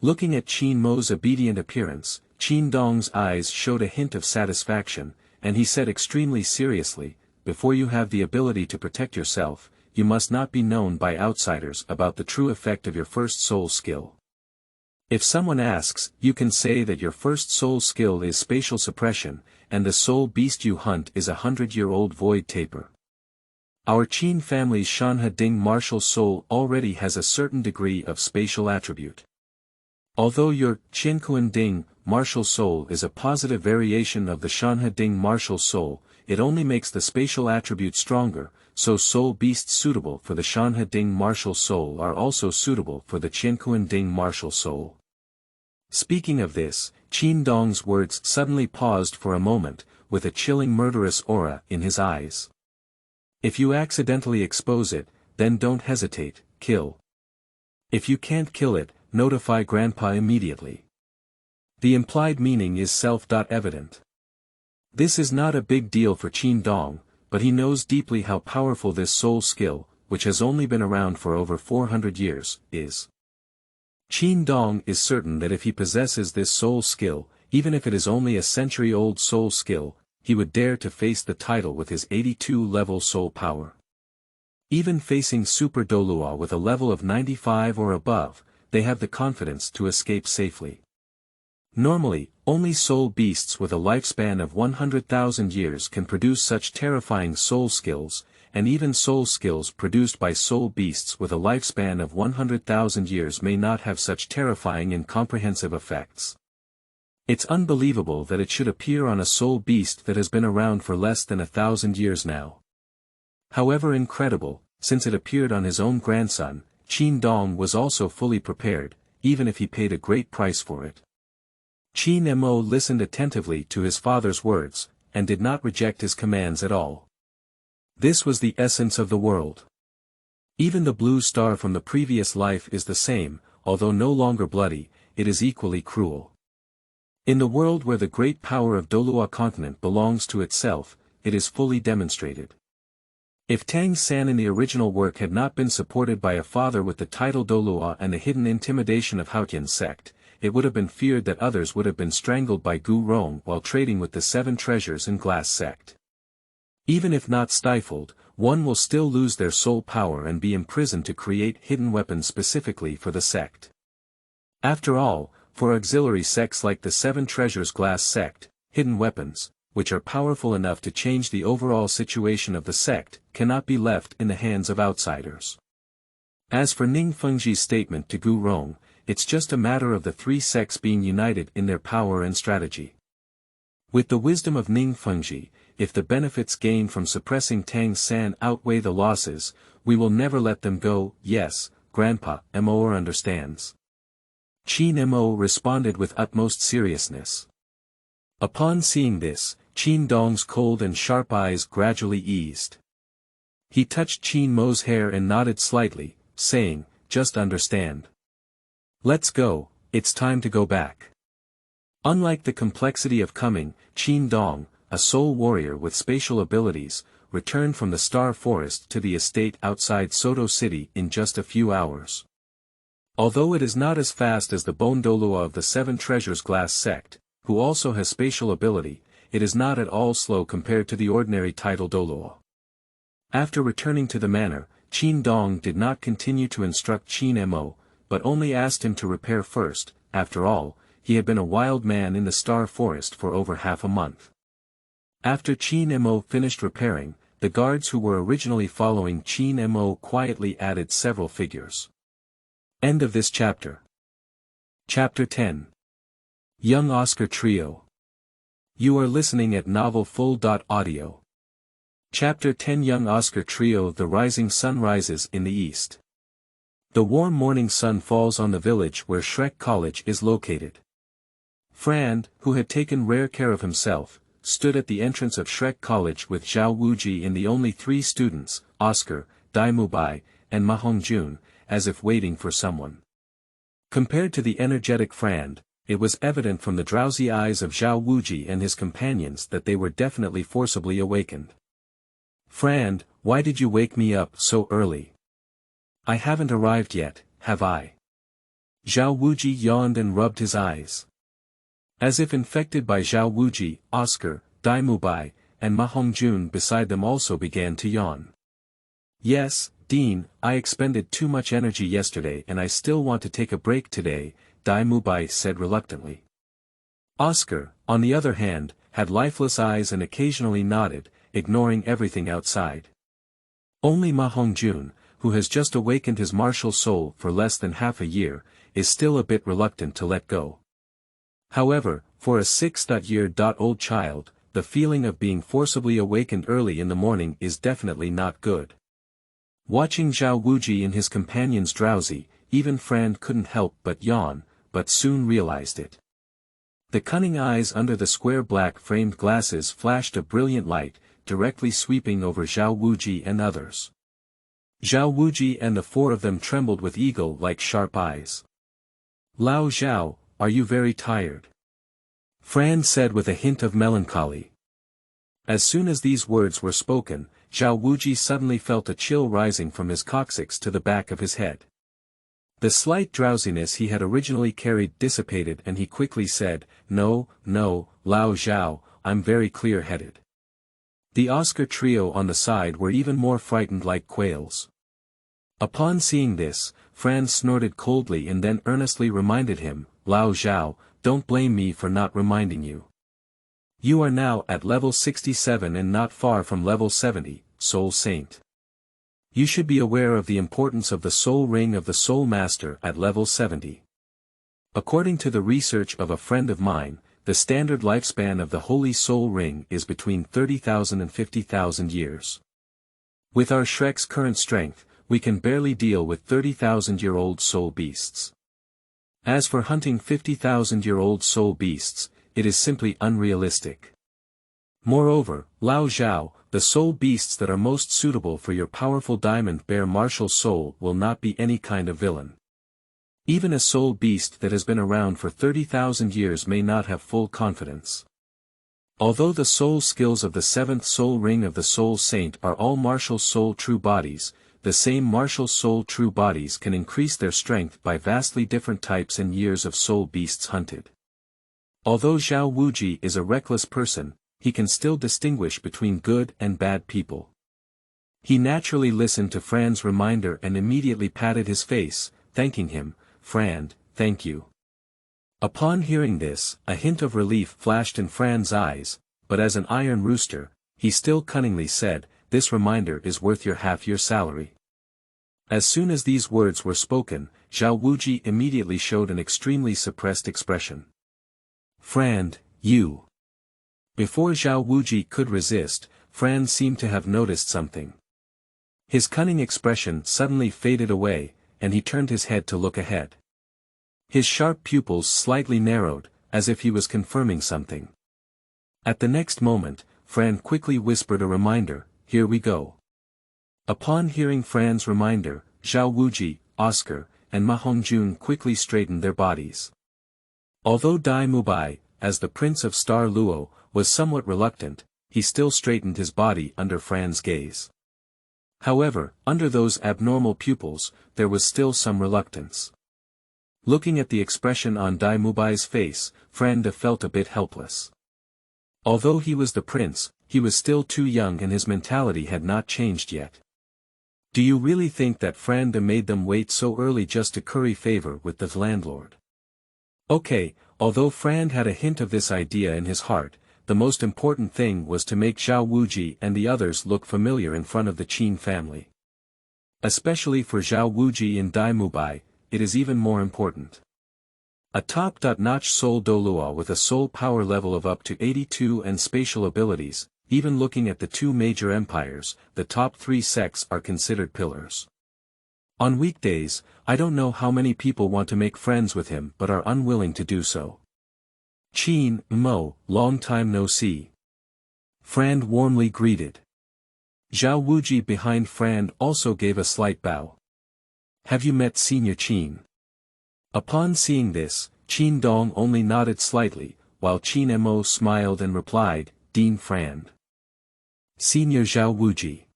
Looking at Qin Mo's obedient appearance, Qin Dong's eyes showed a hint of satisfaction, and he said extremely seriously, "Before you have the ability to protect yourself, you must not be known by outsiders about the true effect of your first soul skill. If someone asks, you can say that your first soul skill is spatial suppression, and the soul beast you hunt is a 100-year-old void taper. Our Qin family's Shanhe Ding martial soul already has a certain degree of spatial attribute. Although your Qiankun Ding martial soul is a positive variation of the Shanhe Ding martial soul, it only makes the spatial attribute stronger, so soul beasts suitable for the Shanhe Ding martial soul are also suitable for the Qiankun Ding martial soul." Speaking of this, Qin Dong's words suddenly paused for a moment, with a chilling murderous aura in his eyes. "If you accidentally expose it, then don't hesitate, kill. If you can't kill it, notify Grandpa immediately." The implied meaning is self-evident. This is not a big deal for Qin Dong, but he knows deeply how powerful this soul skill, which has only been around for over 400 years, is. Qin Dong is certain that if he possesses this soul skill, even if it is only a century-old soul skill, he would dare to face the title with his 82-level soul power. Even facing Super Douluo with a level of 95 or above, they have the confidence to escape safely. Normally, only soul beasts with a lifespan of 100,000 years can produce such terrifying soul skills, and even soul skills produced by soul beasts with a lifespan of 100,000 years may not have such terrifying and comprehensive effects. It's unbelievable that it should appear on a soul beast that has been around for less than 1,000 years now. However incredible, since it appeared on his own grandson, Qin Dong was also fully prepared, even if he paid a great price for it. Qin Mo listened attentively to his father's words, and did not reject his commands at all. This was the essence of the world. Even the blue star from the previous life is the same, although no longer bloody, it is equally cruel. In the world where the great power of Douluo continent belongs to itself, it is fully demonstrated. If Tang San in the original work had not been supported by a father with the title Douluo and the hidden intimidation of Zhutian sect, it would have been feared that others would have been strangled by Gu Rong while trading with the 7 treasures in Glass sect. Even if not stifled, one will still lose their soul power and be imprisoned to create hidden weapons specifically for the sect. After all, for auxiliary sects like the 7 treasures Glass sect, hidden weapons, which are powerful enough to change the overall situation of the sect, cannot be left in the hands of outsiders. As for Ning Fengji's statement to Gu Rong, it's just a matter of the 3 sects being united in their power and strategy. With the wisdom of Ning Fengji, if the benefits gained from suppressing Tang San outweigh the losses, we will never let them go. Yes, Grandpa Mo understands. Qin Mo responded with utmost seriousness. Upon seeing this, Qin Dong's cold and sharp eyes gradually eased. He touched Qin Mo's hair and nodded slightly, saying, "Just understand. Let's go, it's time to go back." Unlike the complexity of coming, Qin Dong, a soul warrior with spatial abilities, returned from the Star Forest to the estate outside Soto City in just a few hours. Although it is not as fast as the Bone Douluo of the 7 treasures Glass sect, who also has spatial ability, it is not at all slow compared to the ordinary title Douluo. After returning to the manor, Qin Dong did not continue to instruct Qin Mo, but only asked him to repair first. After all, he had been a wild man in the Star Forest for over half a month. After Qin Mo finished repairing, the guards who were originally following Qin Mo quietly added several figures. End of this chapter. Chapter 10. Young Oscar Trio. You are listening at novelfull.audio. Chapter 10. Young Oscar Trio. The rising sun rises in the east. The warm morning sun falls on the village where Shrek College is located. Frand, who had taken rare care of himself, stood at the entrance of Shrek College with Zhao Wuji and the only 3 students, Oscar, Dai Mubai, and Ma Hongjun, as if waiting for someone. Compared to the energetic Frand, it was evident from the drowsy eyes of Zhao Wuji and his companions that they were definitely forcibly awakened. "Frand, why did you wake me up so early? I haven't arrived yet, have I?" Zhao Wuji yawned and rubbed his eyes. As if infected by Zhao Wuji, Oscar, Dai Mubai, and Ma Hongjun beside them also began to yawn. "Yes, Dean, I expended too much energy yesterday and I still want to take a break today," Dai Mubai said reluctantly. Oscar, on the other hand, had lifeless eyes and occasionally nodded, ignoring everything outside. Only Ma Hongjun, who has just awakened his martial soul for less than half a year, is still a bit reluctant to let go. However, for a 6-year-old child, the feeling of being forcibly awakened early in the morning is definitely not good. Watching Zhao Wuji and his companions drowsy, even Frand couldn't help but yawn, but soon realized it. The cunning eyes under the square black-framed glasses flashed a brilliant light, directly sweeping over Zhao Wuji and others. Zhao Wuji and the 4 of them trembled with eagle-like sharp eyes. "Lao Zhao, are you very tired?" Frand said with a hint of melancholy. As soon as these words were spoken, Zhao Wuji suddenly felt a chill rising from his coccyx to the back of his head. The slight drowsiness he had originally carried dissipated and he quickly said, No, Lao Zhao, I'm very clear-headed." The Oscar trio on the side were even more frightened like quails. Upon seeing this, Frand snorted coldly and then earnestly reminded him, "Lao Zhao, don't blame me for not reminding you. You are now at level 67 and not far from level 70, Soul Saint. You should be aware of the importance of the Soul Ring of the Soul Master at level 70. According to the research of a friend of mine, the standard lifespan of the Holy Soul Ring is between 30,000 and 50,000 years. With our Shrek's current strength, we can barely deal with 30,000-year-old soul beasts. As for hunting 50,000-year-old soul beasts, it is simply unrealistic. Moreover, Lao Zhao, the soul beasts that are most suitable for your powerful diamond bear martial soul will not be any kind of villain. Even a soul beast that has been around for 30,000 years may not have full confidence. Although the soul skills of the 7th soul ring of the soul saint are all martial soul true bodies, the same martial soul true bodies can increase their strength by vastly different types and years of soul beasts hunted. Although Zhao Wuji is a reckless person, he can still distinguish between good and bad people. He naturally listened to Frand's reminder and immediately patted his face, thanking him. "Frand, thank you." Upon hearing this, a hint of relief flashed in Frand's eyes, but as an iron rooster, he still cunningly said, "This reminder is worth your half-year salary." As soon as these words were spoken, Zhao Wuji immediately showed an extremely suppressed expression. "Frand, you." Before Zhao Wuji could resist, Frand seemed to have noticed something. His cunning expression suddenly faded away, and he turned his head to look ahead. His sharp pupils slightly narrowed, as if he was confirming something. At the next moment, Frand quickly whispered a reminder, "Here we go." Upon hearing Frand's reminder, Zhao Wuji, Oscar, and Ma Hongjun quickly straightened their bodies. Although Dai Mubai, as the Prince of Star Luo, was somewhat reluctant, he still straightened his body under Frand's gaze. However, under those abnormal pupils, there was still some reluctance. Looking at the expression on Dai Mubai's face, Frand felt a bit helpless. Although he was the prince, he was still too young and his mentality had not changed yet. Do you really think that Frand made them wait so early just to curry favor with the landlord? Okay, although Frand had a hint of this idea in his heart, the most important thing was to make Zhao Wuji and the others look familiar in front of the Qin family. Especially for Zhao Wuji and Dai Mubai, it is even more important. A top-notch soul Douluo with a soul power level of up to 82 and spatial abilities, even looking at the two major empires, the top 3 sects are considered pillars. On weekdays, I don't know how many people want to make friends with him but are unwilling to do so. "Qin, Mo, long time no see." Frand warmly greeted. Zhao Wuji behind Frand also gave a slight bow. "Have you met Senior Qin?" Upon seeing this, Qin Dong only nodded slightly, while Qin Mo smiled and replied, "Dean Frand." "Senior Zhao Wuji."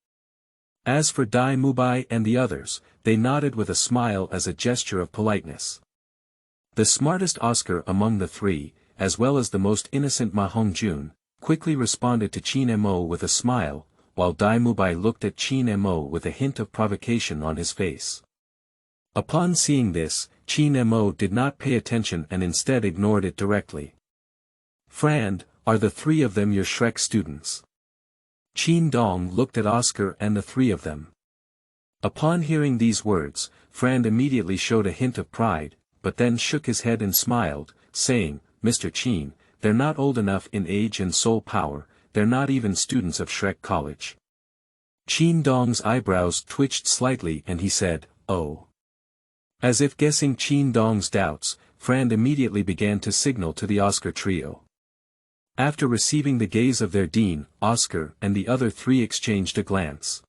As for Dai Mubai and the others, they nodded with a smile as a gesture of politeness. The smartest Oscar among the three, as well as the most innocent Ma Hongjun, quickly responded to Qin Mo with a smile, while Dai Mubai looked at Qin Mo with a hint of provocation on his face. Upon seeing this, Qin Mo did not pay attention and instead ignored it directly. "Frand, are the 3 of them your Shrek students?" Qin Dong looked at Oscar and the 3 of them. Upon hearing these words, Frand immediately showed a hint of pride, but then shook his head and smiled, saying, "Mr. Qin, they're not old enough in age and soul power, they're not even students of Shrek College." Qin Dong's eyebrows twitched slightly and he said, "Oh." As if guessing Qin Dong's doubts, Frand immediately began to signal to the Oscar trio. After receiving the gaze of their dean, Oscar and the other 3 exchanged a glance.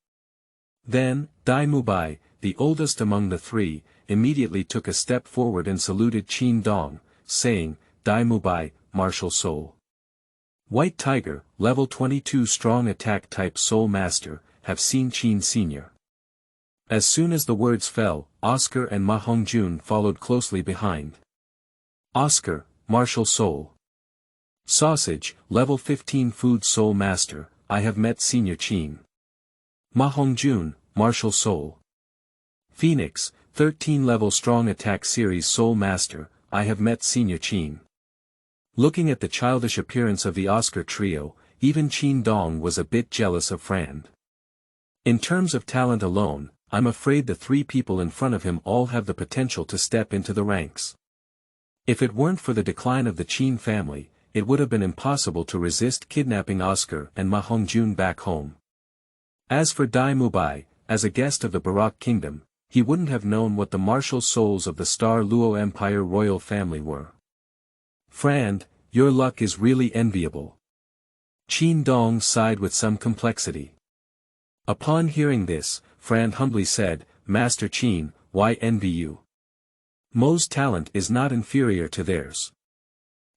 Then, Dai Mubai, the oldest among the 3, immediately took a step forward and saluted Qin Dong, saying, "Dai Mubai, martial soul. White Tiger, level 22 strong attack type soul master, have seen Qin Sr." As soon as the words fell, Oscar and Ma Hongjun followed closely behind. "Oscar, martial soul. Sausage, level 15 food soul master, I have met Senior Qin." Ma Hongjun, martial soul. "Phoenix, 13 level strong attack series soul master, I have met Senior Qin." Looking at the childish appearance of the Oscar trio, even Qin Dong was a bit jealous of Frand. In terms of talent alone, I'm afraid the 3 people in front of him all have the potential to step into the ranks. If it weren't for the decline of the Qin family, it would have been impossible to resist kidnapping Oscar and Ma Hongjun back home. As for Dai Mubai, as a guest of the Barak kingdom, he wouldn't have known what the martial souls of the Star Luo Empire royal family were. Frand, your luck is really enviable. Qin Dong sighed with some complexity. Upon hearing this, Frand humbly said, Master Qin, why envy you? Mo's talent is not inferior to theirs.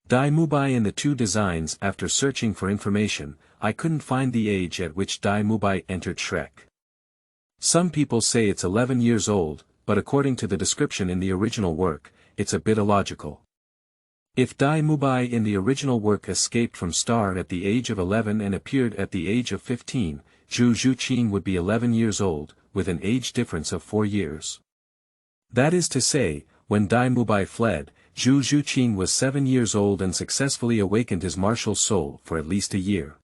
Dai Mubai in the two designs. After searching for information, I couldn't find the age at which Dai Mubai entered Shrek. Some people say it's 11 years old, but according to the description in the original work, it's a bit illogical. If Dai Mubai in the original work escaped from Star at the age of 11 and appeared at the age of 15, Zhutian would be 11 years old, with an age difference of 4 years. That is to say, when Dai Mubai fled, Zhutian was 7 years old and successfully awakened his martial soul for at least a year.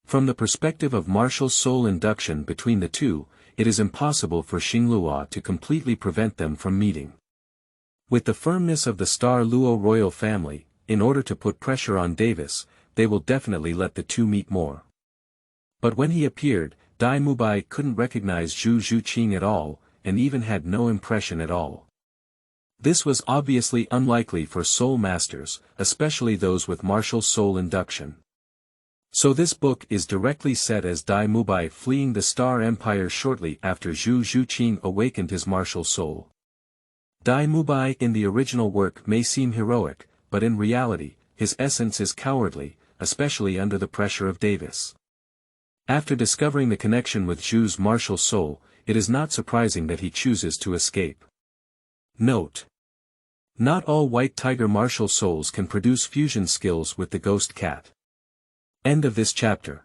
From the perspective of martial soul induction between the two, it is impossible for Xingluo to completely prevent them from meeting. With the firmness of the Star Luo royal family, in order to put pressure on Davis, they will definitely let the two meet more. But when he appeared, Dai Mubai couldn't recognize Zhutian at all, and even had no impression at all. This was obviously unlikely for soul masters, especially those with martial soul induction. So this book is directly set as Dai Mubai fleeing the Star Empire shortly after Zhutian awakened his martial soul. Dai Mubai in the original work may seem heroic, but in reality, his essence is cowardly, especially under the pressure of Davis. After discovering the connection with Zhu's martial soul, it is not surprising that he chooses to escape. Note: not all White Tiger martial souls can produce fusion skills with the Ghost Cat. End of this chapter.